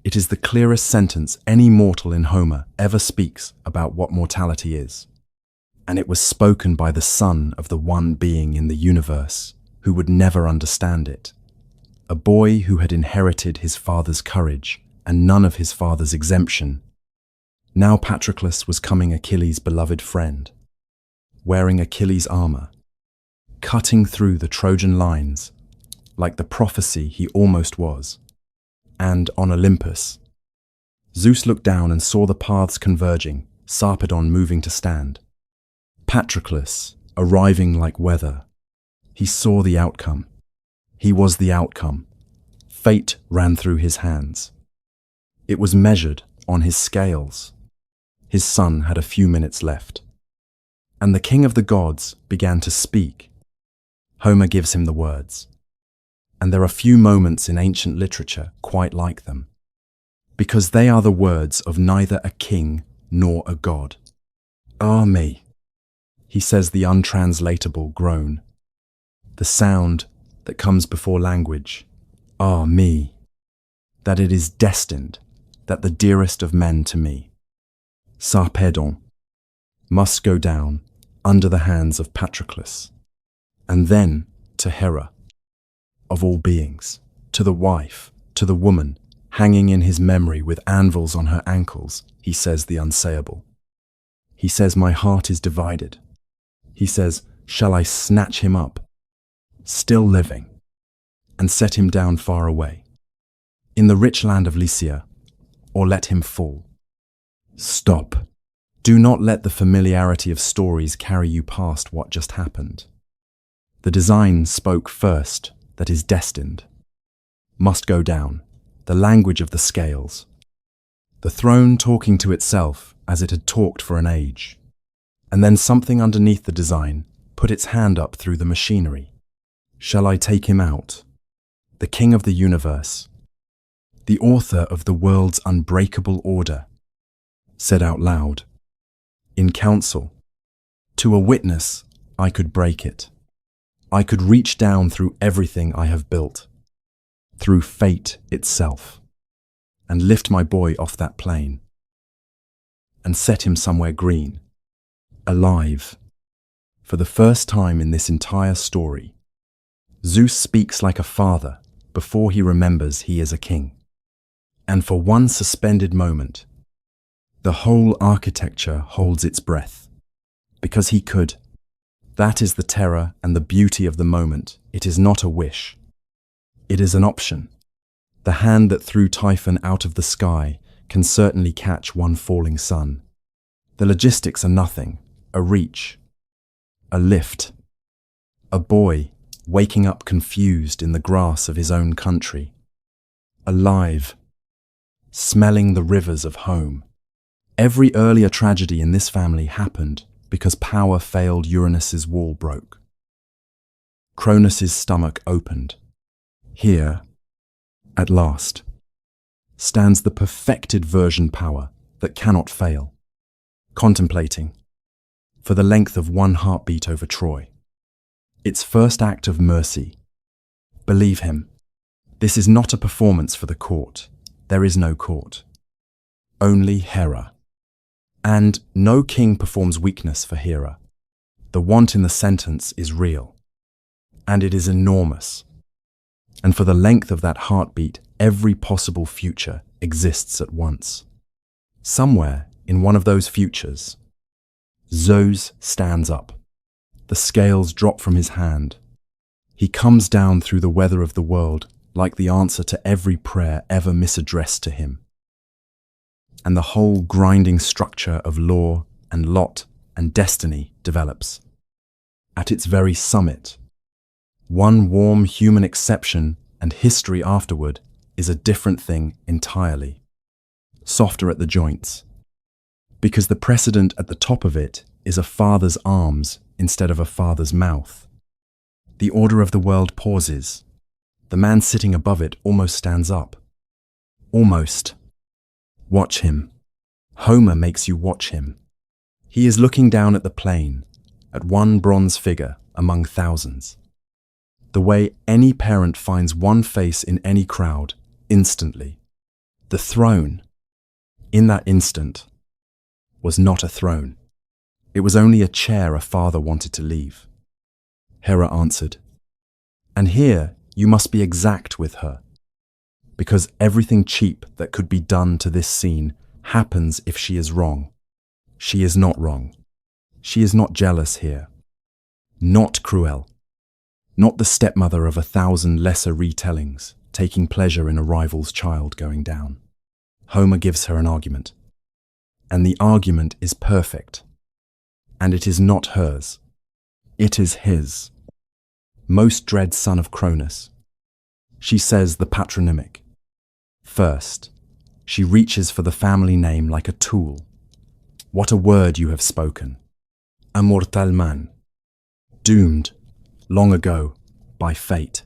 [SPEAKER 1] It is the clearest sentence any mortal in Homer ever speaks about what mortality is. And it was spoken by the son of the one being in the universe who would never understand it. A boy who had inherited his father's courage and none of his father's exemption. Now Patroclus was coming Achilles' beloved friend, wearing Achilles' armor, cutting through the Trojan lines like the prophecy he almost was. And on Olympus, Zeus looked down and saw the paths converging, Sarpedon moving to stand, Patroclus arriving like weather. He saw the outcome. He was the outcome. Fate ran through his hands. It was measured on his scales. His son had a few minutes left. And the king of the gods began to speak. Homer gives him the words. And there are few moments in ancient literature quite like them, because they are the words of neither a king nor a god. Ah me, he says, the untranslatable groan, the sound that comes before language. Ah me, that it is destined, that the dearest of men to me, Sarpedon, must go down under the hands of Patroclus, and then to Hera, of all beings, to the wife, to the woman, hanging in his memory with anvils on her ankles, he says the unsayable. He says, my heart is divided. He says, shall I snatch him up, still living, and set him down far away, in the rich land of Lycia, or let him fall? Stop. Do not let the familiarity of stories carry you past what just happened. The design spoke first, that is destined. Must go down, the language of the scales. The throne talking to itself as it had talked for an age. And then something underneath the design put its hand up through the machinery. Shall I take him out? The king of the universe, the author of the world's unbreakable order, said out loud, in council, to a witness, I could break it. I could reach down through everything I have built, through fate itself, and lift my boy off that plane, and set him somewhere green, alive. For the first time in this entire story, Zeus speaks like a father before he remembers he is a king. And for one suspended moment, the whole architecture holds its breath, because he could. That is the terror and the beauty of the moment. It is not a wish. It is an option. The hand that threw Typhon out of the sky can certainly catch one falling sun. The logistics are nothing, a reach, a lift, a boy waking up confused in the grass of his own country, alive, smelling the rivers of home. Every earlier tragedy in this family happened because power failed. Uranus's wall broke. Cronus's stomach opened. Here, at last, stands the perfected version power that cannot fail, contemplating, for the length of one heartbeat over Troy, its first act of mercy. Believe him, this is not a performance for the court. There is no court. Only Hera. And no king performs weakness for Hera. The want in the sentence is real. And it is enormous. And for the length of that heartbeat, every possible future exists at once. Somewhere in one of those futures, Zeus stands up. The scales drop from his hand. He comes down through the weather of the world like the answer to every prayer ever misaddressed to him. And the whole grinding structure of law and lot and destiny develops. At its very summit, one warm human exception and history afterward is a different thing entirely, softer at the joints, because the precedent at the top of it is a father's arms instead of a father's mouth. The order of the world pauses. The man sitting above it almost stands up. Almost. Watch him. Homer makes you watch him. He is looking down at the plain, at one bronze figure among thousands. The way any parent finds one face in any crowd, instantly. The throne, in that instant, was not a throne. It was only a chair a father wanted to leave. Hera answered, and here you must be exact with her, because everything cheap that could be done to this scene happens if she is wrong. She is not wrong. She is not jealous here. Not cruel. Not the stepmother of 1,000 lesser retellings, taking pleasure in a rival's child going down. Homer gives her an argument. And the argument is perfect. And it is not hers. It is his. Most dread son of Cronus. She says the patronymic. First, she reaches for the family name like a tool. What a word you have spoken. A mortal man. Doomed, long ago, by fate.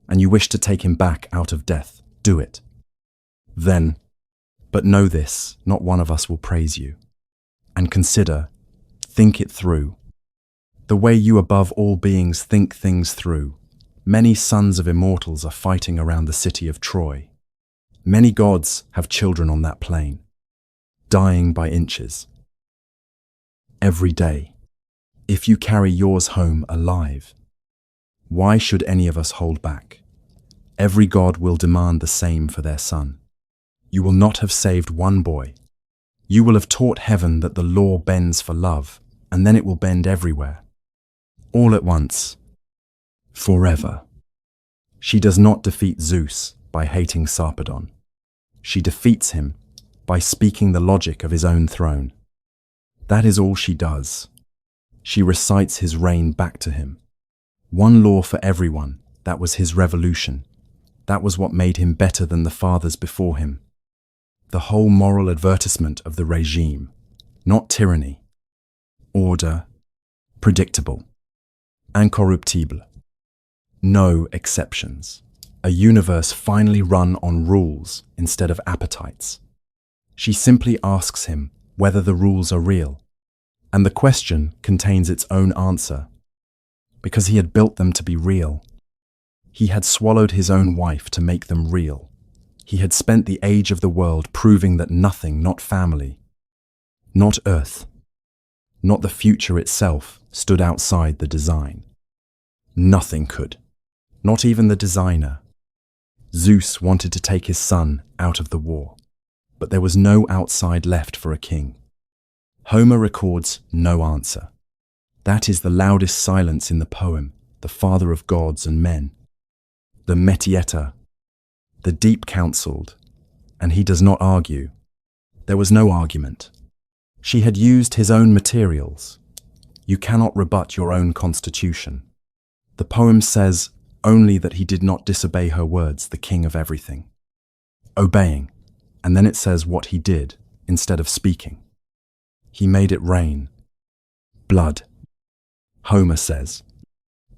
[SPEAKER 1] And you wish to take him back out of death. Do it. Then, but know this, not one of us will praise you. And consider, think it through. The way you above all beings think things through. Many sons of immortals are fighting around the city of Troy. Many gods have children on that plain. dying by inches. Every day, if you carry yours home alive, why should any of us hold back? Every god will demand the same for their son. You will not have saved one boy. You will have taught heaven that the law bends for love, and then it will bend everywhere. All at once. Forever. She does not defeat Zeus by hating Sarpedon. She defeats him by speaking the logic of his own throne. That is all she does. She recites his reign back to him. One law for everyone, that was his revolution. That was what made him better than the fathers before him. The whole moral advertisement of the regime, not tyranny. Order, predictable, incorruptible. No exceptions. A universe finally run on rules instead of appetites. She simply asks him whether the rules are real, and the question contains its own answer, because he had built them to be real. He had swallowed his own wife to make them real. He had spent the age of the world proving that nothing, not family, not Earth, not the future itself, stood outside the design. Nothing could, not even the designer. Zeus wanted to take his son out of the war, but there was no outside left for a king. Homer records no answer. That is the loudest silence in the poem, the father of gods and men. The Metieta, the deep-counselled, and he does not argue. There was no argument. She had used his own materials. You cannot rebut your own constitution. The poem says only that he did not disobey her words, the king of everything. Obeying, and then it says what he did instead of speaking. He made it rain. Blood. Homer says,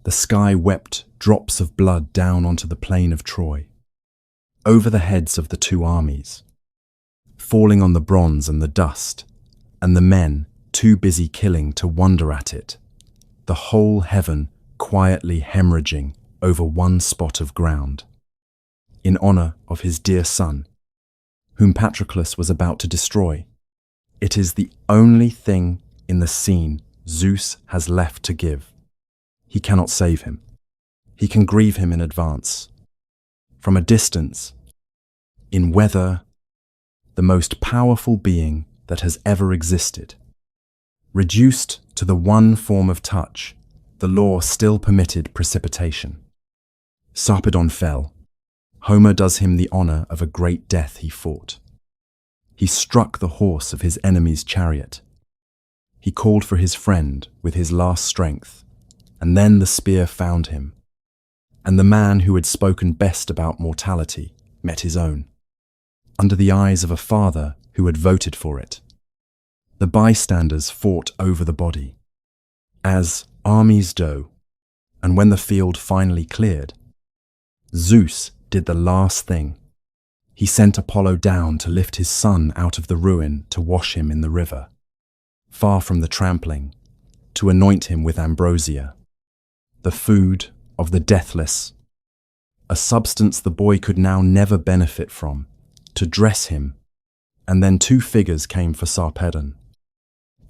[SPEAKER 1] the sky wept drops of blood down onto the plain of Troy, over the heads of the two armies, falling on the bronze and the dust, and the men too busy killing to wonder at it, the whole heaven quietly hemorrhaging over one spot of ground, in honor of his dear son, whom Patroclus was about to destroy. It is the only thing in the scene Zeus has left to give. He cannot save him. He can grieve him in advance. From a distance, in weather, the most powerful being that has ever existed. Reduced to the one form of touch, the law still permitted precipitation. Sarpedon fell. Homer does him the honor of a great death he fought. He struck the horse of his enemy's chariot. He called for his friend with his last strength, and then the spear found him. And the man who had spoken best about mortality met his own, under the eyes of a father who had voted for it. The bystanders fought over the body, as armies do, and when the field finally cleared, Zeus did the last thing. He sent Apollo down to lift his son out of the ruin to wash him in the river, far from the trampling, to anoint him with ambrosia, the food of the deathless, a substance the boy could now never benefit from, to dress him. And then two figures came for Sarpedon,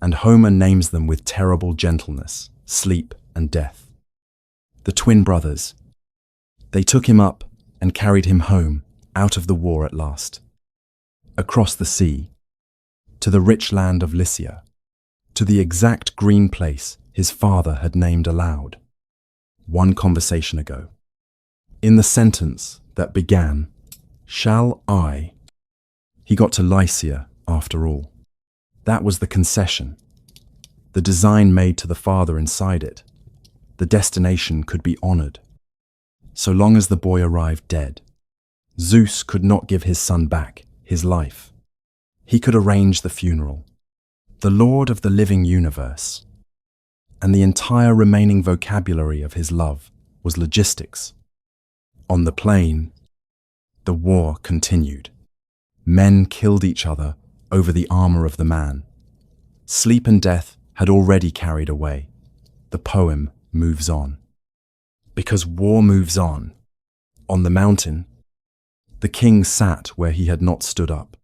[SPEAKER 1] and Homer names them with terrible gentleness, sleep and death. The twin brothers. They took him up and carried him home, out of the war at last, across the sea, to the rich land of Lycia, to the exact green place his father had named aloud, one conversation ago. In the sentence that began, "Shall I?" He got to Lycia after all. That was the concession. The design made to the father inside it. The destination could be honored. So long as the boy arrived dead, Zeus could not give his son back, his life. He could arrange the funeral. The Lord of the living universe. And the entire remaining vocabulary of his love was logistics. On the plain, the war continued. Men killed each other over the armor of the man. Sleep and death had already carried away. The poem moves on. Because war moves on. On the mountain, the king sat where he had not stood up.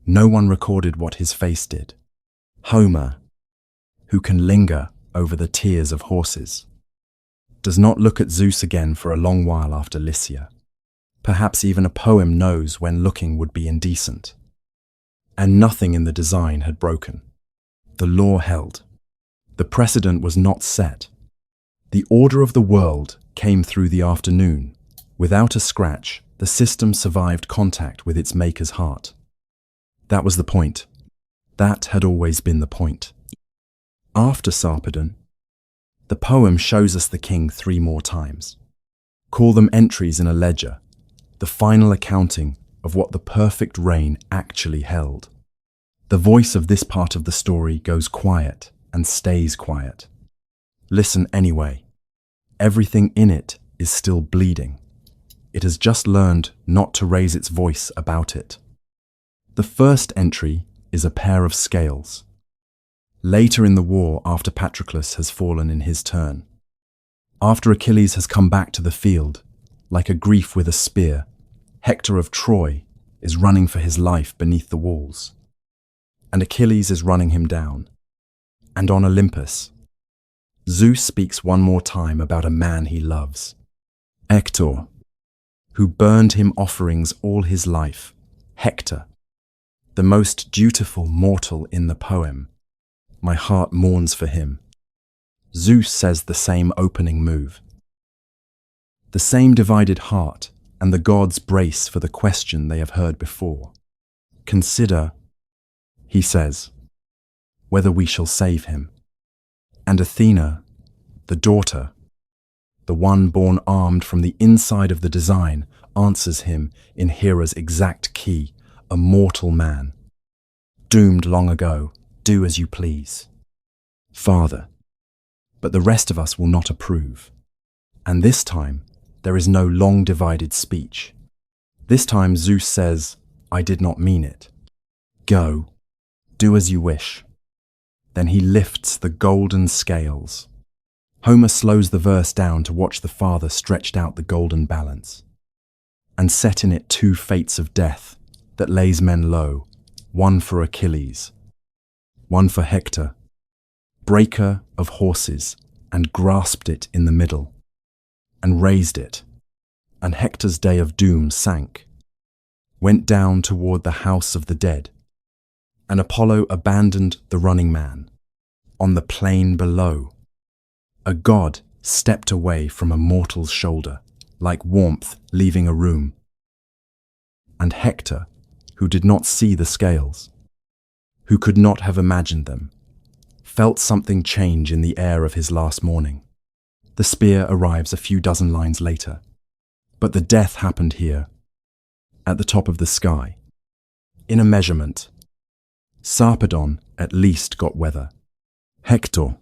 [SPEAKER 1] No one recorded what his face did. Homer, who can linger over the tears of horses, does not look at Zeus again for a long while after Lycia. Perhaps even a poem knows when looking would be indecent. And nothing in the design had broken. The law held. The precedent was not set. The order of the world came through the afternoon. Without a scratch, the system survived contact with its maker's heart. That was the point. That had always been the point. After Sarpedon, the poem shows us the king 3 more times. Call them entries in a ledger, the final accounting of what the perfect reign actually held. The voice of this part of the story goes quiet and stays quiet. Listen anyway. Everything in it is still bleeding. It has just learned not to raise its voice about it. The first entry is a pair of scales. Later in the war, after Patroclus has fallen in his turn, after Achilles has come back to the field, like a grief with a spear, Hector of Troy is running for his life beneath the walls. And Achilles is running him down. And on Olympus, Zeus speaks one more time about a man he loves, Hector, who burned him offerings all his life. Hector, the most dutiful mortal in the poem. My heart mourns for him. Zeus says the same opening move. The same divided heart, and the gods brace for the question they have heard before. Consider, he says, whether we shall save him. And Athena, the daughter, the one born armed from the inside of the design, answers him in Hera's exact key, a mortal man. Doomed long ago, do as you please. Father, but the rest of us will not approve. And this time, there is no long divided speech. This time Zeus says, I did not mean it. Go, do as you wish. Then he lifts the golden scales. Homer slows the verse down to watch the father stretched out the golden balance, and set in it 2 fates of death that lays men low, one for Achilles, one for Hector, breaker of horses, and grasped it in the middle, and raised it, and Hector's day of doom sank, went down toward the house of the dead, and Apollo abandoned the running man. On the plain below, a god stepped away from a mortal's shoulder, like warmth leaving a room. And Hector, who did not see the scales, who could not have imagined them, felt something change in the air of his last morning. The spear arrives a few dozen lines later, but the death happened here, at the top of the sky. In a measurement, Sarpedon at least got weather. Hector,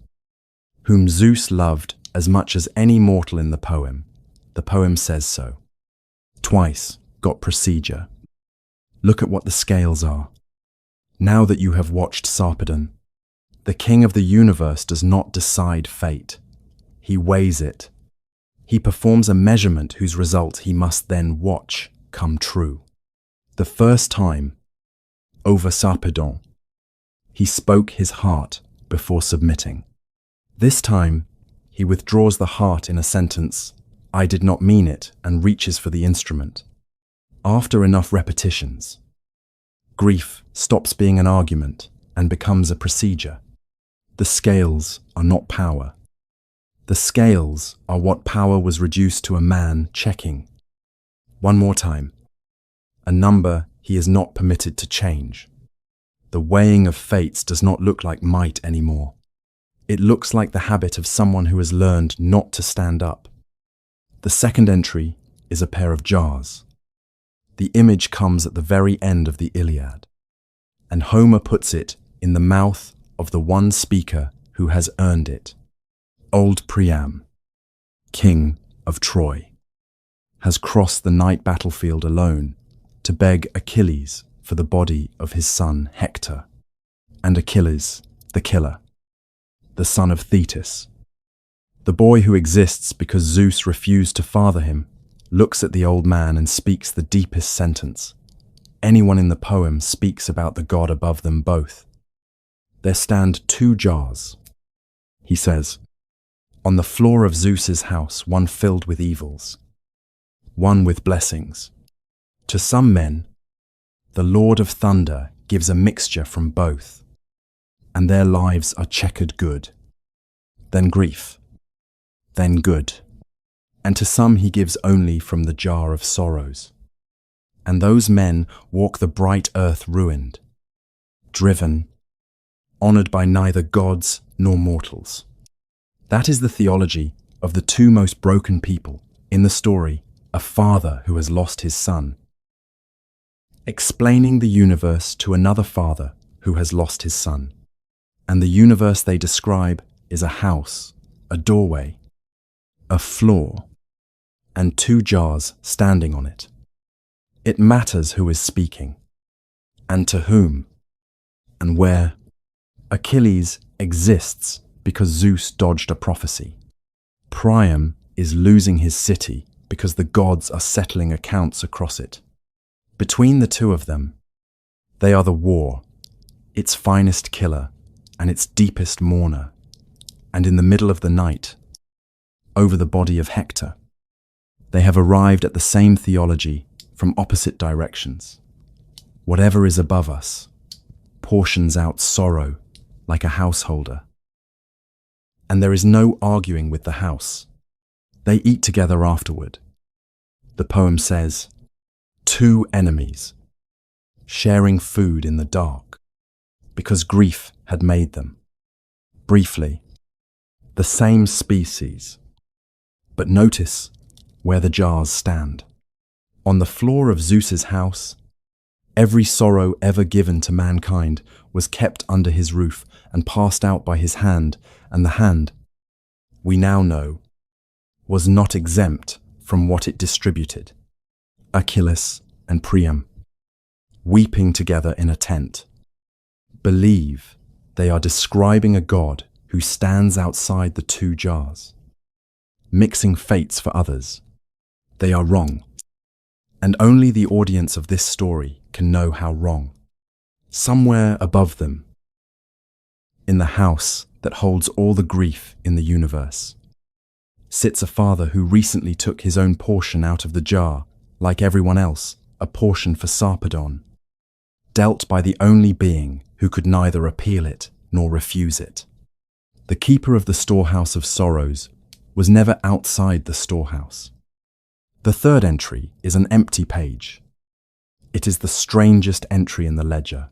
[SPEAKER 1] whom Zeus loved as much as any mortal in the poem says so, twice got procedure. Look at what the scales are. Now that you have watched Sarpedon, the king of the universe does not decide fate. He weighs it. He performs a measurement whose result he must then watch come true. The first time, over Sarpedon, he spoke his heart before submitting. This time, he withdraws the heart in a sentence, I did not mean it, and reaches for the instrument. After enough repetitions, grief stops being an argument and becomes a procedure. The scales are not power. The scales are what power was reduced to a man checking. One more time. A number he is not permitted to change. The weighing of fates does not look like might anymore. It looks like the habit of someone who has learned not to stand up. The second entry is a pair of jars. The image comes at the very end of the Iliad, and Homer puts it in the mouth of the one speaker who has earned it. Old Priam, king of Troy, has crossed the night battlefield alone to beg Achilles for the body of his son Hector, and Achilles, the killer, the son of Thetis, the boy who exists because Zeus refused to father him, looks at the old man and speaks the deepest sentence. anyone in the poem speaks about the god above them both. There stand two jars. He says, on the floor of Zeus's house, one filled with evils, one with blessings. To some men, the Lord of Thunder gives a mixture from both, and their lives are checkered good, then grief, then good. And to some he gives only from the jar of sorrows. And those men walk the bright earth ruined, driven, honoured by neither gods nor mortals. That is the theology of the two most broken people in the story, a father who has lost his son, explaining the universe to another father who has lost his son. And the universe they describe is a house, a doorway, a floor, and two jars standing on it. It matters who is speaking, and to whom, and where. Achilles exists because Zeus dodged a prophecy. Priam is losing his city because the gods are settling accounts across it. Between the two of them, they are the war, its finest killer and its deepest mourner, and in the middle of the night, over the body of Hector, they have arrived at the same theology from opposite directions. Whatever is above us portions out sorrow like a householder. And there is no arguing with the house. They eat together afterward. The poem says, two enemies, sharing food in the dark, because grief had made them. Briefly, the same species. But notice where the jars stand. On the floor of Zeus's house, every sorrow ever given to mankind was kept under his roof and passed out by his hand, and the hand, we now know, was not exempt from what it distributed. Achilles and Priam, weeping together in a tent, believe they are describing a god who stands outside the two jars, mixing fates for others. They are wrong, and only the audience of this story can know how wrong. Somewhere above them, in the house that holds all the grief in the universe, sits a father who recently took his own portion out of the jar, like everyone else, a portion for Sarpedon, dealt by the only being who could neither appeal it nor refuse it. The keeper of the storehouse of sorrows was never outside the storehouse. The third entry is an empty page. It is the strangest entry in the ledger,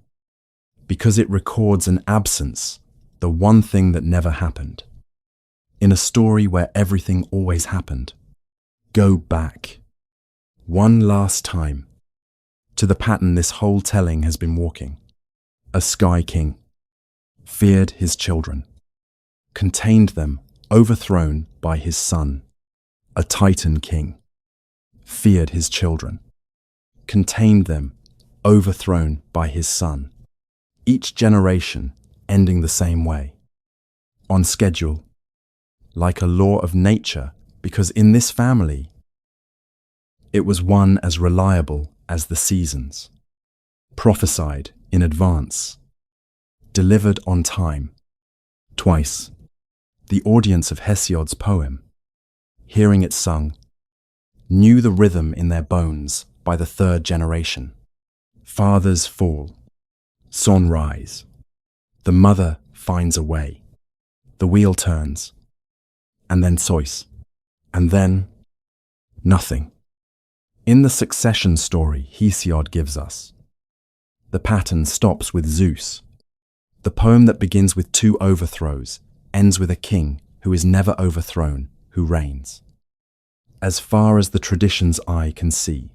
[SPEAKER 1] because it records an absence, the one thing that never happened. In a story where everything always happened, go back, one last time, to the pattern this whole telling has been walking. A sky king feared his children, contained them, overthrown by his son. A Titan king feared his children, contained them, overthrown by his son. Each generation ending the same way, on schedule, like a law of nature, because in this family, it was one as reliable as the seasons, prophesied in advance, delivered on time. Twice, the audience of Hesiod's poem, hearing it sung, knew the rhythm in their bones by the third generation. Fathers fall, son rise, the mother finds a way, the wheel turns, and then Zeus, and then nothing. In the succession story Hesiod gives us, the pattern stops with Zeus. The poem that begins with two overthrows ends with a king who is never overthrown, who reigns, as far as the tradition's eye can see,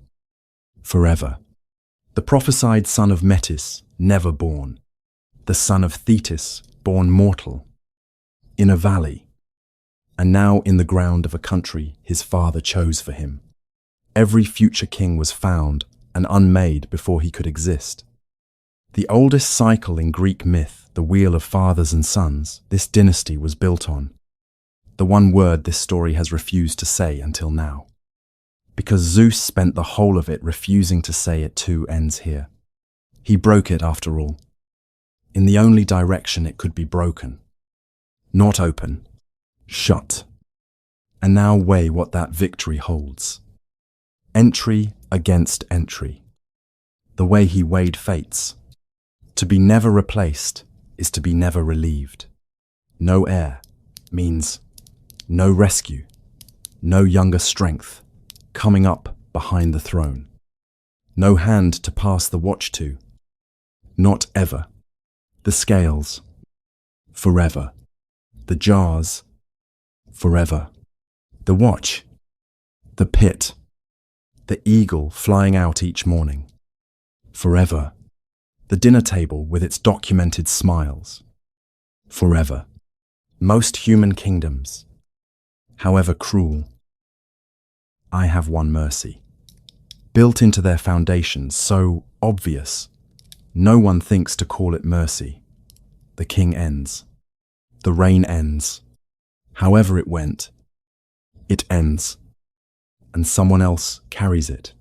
[SPEAKER 1] forever. The prophesied son of Metis, never born, the son of Thetis, born mortal, in a valley, and now in the ground of a country his father chose for him. Every future king was found and unmade before he could exist. The oldest cycle in Greek myth, the wheel of fathers and sons, this dynasty was built on. The one word this story has refused to say until now. because Zeus spent the whole of it refusing to say it too ends here. He broke it after all, in the only direction it could be broken. Not open, shut. And now weigh what that victory holds. Entry against entry. The way he weighed fates. To be never replaced is to be never relieved. No heir means no rescue, no younger strength coming up behind the throne. No hand to pass the watch to. Not ever. The scales. Forever. The jars. Forever. The watch. The pit. The eagle flying out each morning. Forever. The dinner table with its documented smiles. Forever. Most human kingdoms, however cruel, I have one mercy. Built into their foundations, so obvious, no one thinks to call it mercy. The king ends. The reign ends. However it went, it ends. And someone else carries it.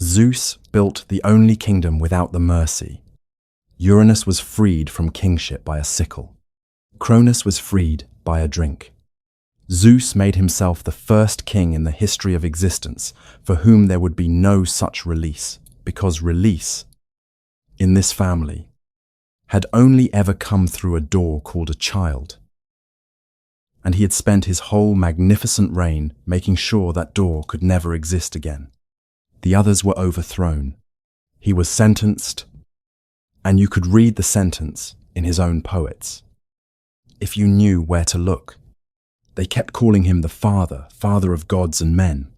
[SPEAKER 1] Zeus built the only kingdom without the mercy. Uranus was freed from kingship by a sickle. Cronus was freed by a drink. Zeus made himself the first king in the history of existence for whom there would be no such release, because release, in this family, had only ever come through a door called a child. And he had spent his whole magnificent reign making sure that door could never exist again. The others were overthrown. He was sentenced, and you could read the sentence in his own poets, if you knew where to look. They kept calling him the Father of gods and men.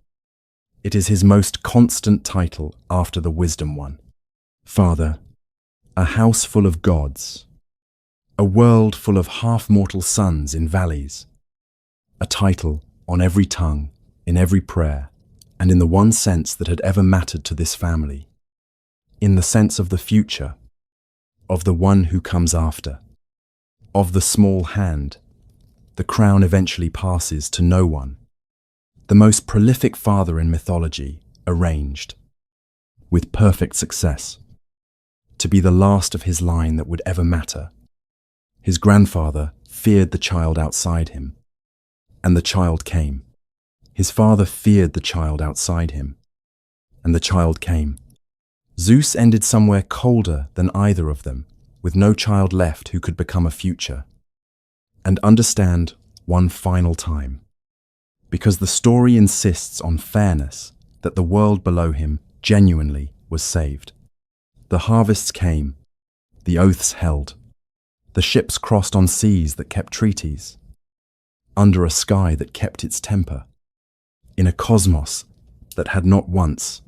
[SPEAKER 1] It is his most constant title after the wisdom one. Father, a house full of gods, a world full of half-mortal sons in valleys, a title on every tongue, in every prayer, and in the one sense that had ever mattered to this family, in the sense of the future, of the one who comes after, of the small hand. The crown eventually passes to no one. The most prolific father in mythology, arranged, with perfect success, to be the last of his line that would ever matter. His grandfather feared the child outside him, and the child came. His father feared the child outside him, and the child came. Zeus ended somewhere colder than either of them, with no child left who could become a future. And understand one final time, because the story insists on fairness, that the world below him genuinely was saved. The harvests came, the oaths held, the ships crossed on seas that kept treaties, under a sky that kept its temper, in a cosmos that had not once,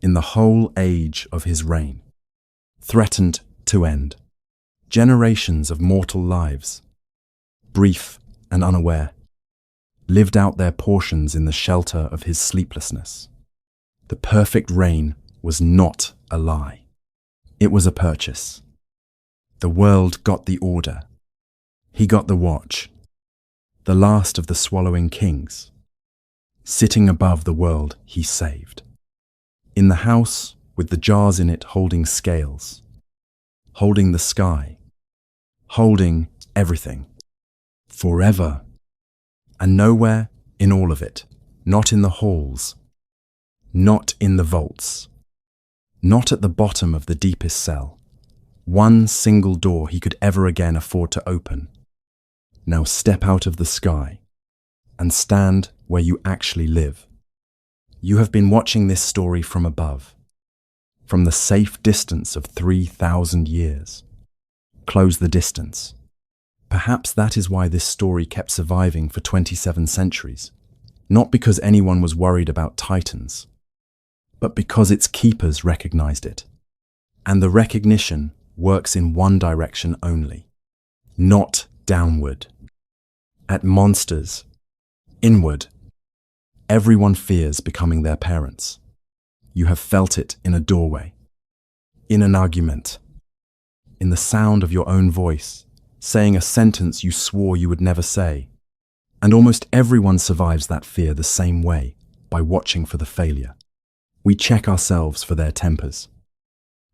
[SPEAKER 1] in the whole age of his reign, threatened to end. Generations of mortal lives, brief and unaware, lived out their portions in the shelter of his sleeplessness. The perfect reign was not a lie. It was a purchase. The world got the order. He got the watch, the last of the swallowing kings. Sitting above the world he saved. In the house with the jars in it holding scales, holding the sky, holding everything. Forever. And nowhere in all of it, not in the halls, not in the vaults, not at the bottom of the deepest cell, one single door he could ever again afford to open. Now step out of the sky and stand where you actually live. You have been watching this story from above, from the safe distance of 3,000 years. Close the distance. Perhaps that is why this story kept surviving for 27 centuries, not because anyone was worried about titans, but because its keepers recognized it. And the recognition works in one direction only, not downward. At monsters, inward. Everyone fears becoming their parents. You have felt it in a doorway, in an argument, in the sound of your own voice, saying a sentence you swore you would never say. And almost everyone survives that fear the same way, by watching for the failure. We check ourselves for their tempers,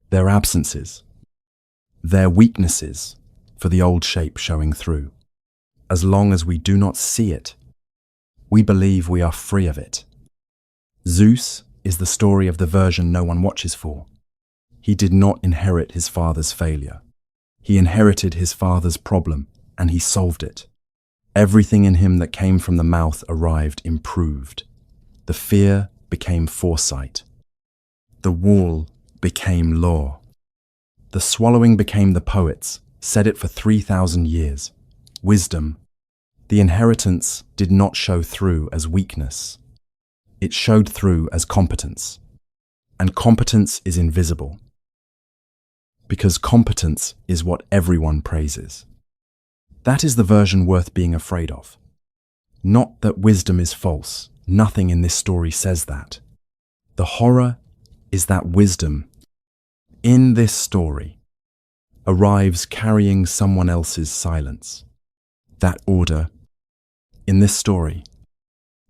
[SPEAKER 1] their absences, their weaknesses, for the old shape showing through. As long as we do not see it, we believe we are free of it. Zeus is the story of the version no one watches for. He did not inherit his father's failure. He inherited his father's problem, and he solved it. Everything in him that came from the mouth arrived improved. The fear became foresight. The wall became law. The swallowing became the poets, said it for 3,000 years. Wisdom, the inheritance, did not show through as weakness. It showed through as competence. And competence is invisible. Because competence is what everyone praises. That is the version worth being afraid of. Not that wisdom is false. Nothing in this story says that. The horror is that wisdom, in this story, arrives carrying someone else's silence. That order, in this story,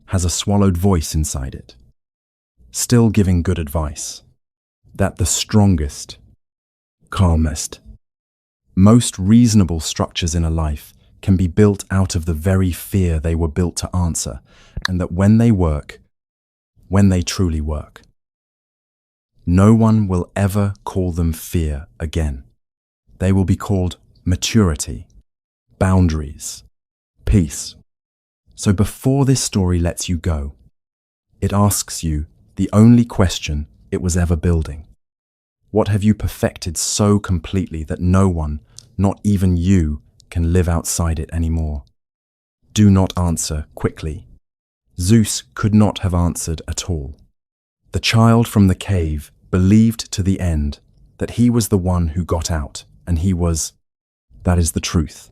[SPEAKER 1] has a swallowed voice inside it, still giving good advice. That the strongest, calmest, most reasonable structures in a life can be built out of the very fear they were built to answer, and that when they work, when they truly work, no one will ever call them fear again. They will be called maturity, boundaries, peace. So before this story lets you go, it asks you the only question it was ever building. What have you perfected so completely that no one, not even you, can live outside it anymore? Do not answer quickly. Zeus could not have answered at all. The child from the cave believed to the end that he was the one who got out, and he was. That is the truth.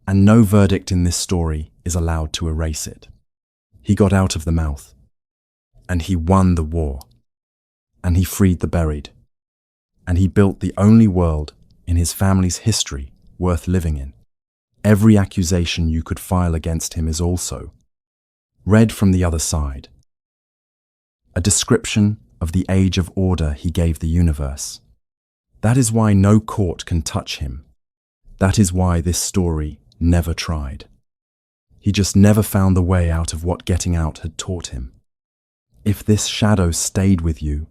[SPEAKER 1] And no verdict in this story is allowed to erase it. He got out of the mouth, and he won the war, and he freed the buried, and he built the only world in his family's history worth living in. Every accusation you could file against him is also read from the other side. A description of the age of order he gave the universe. That is why no court can touch him. That is why this story never tried. He just never found the way out of what getting out had taught him. If this shadow stayed with you,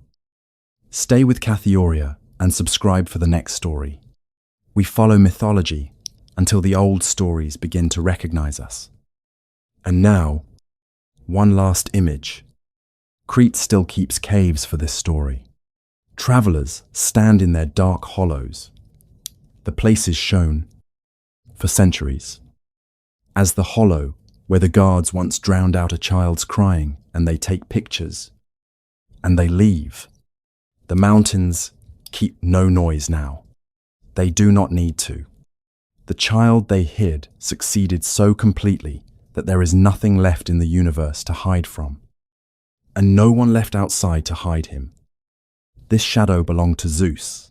[SPEAKER 1] stay with Catheoria and subscribe for the next story. We follow mythology until the old stories begin to recognize us. And now, one last image. Crete still keeps caves for this story. Travelers stand in their dark hollows. The place is shown for centuries as the hollow where the guards once drowned out a child's crying, and they take pictures and they leave. The mountains keep no noise now. They do not need to. The child they hid succeeded so completely that there is nothing left in the universe to hide from, and no one left outside to hide him. This shadow belonged to Zeus,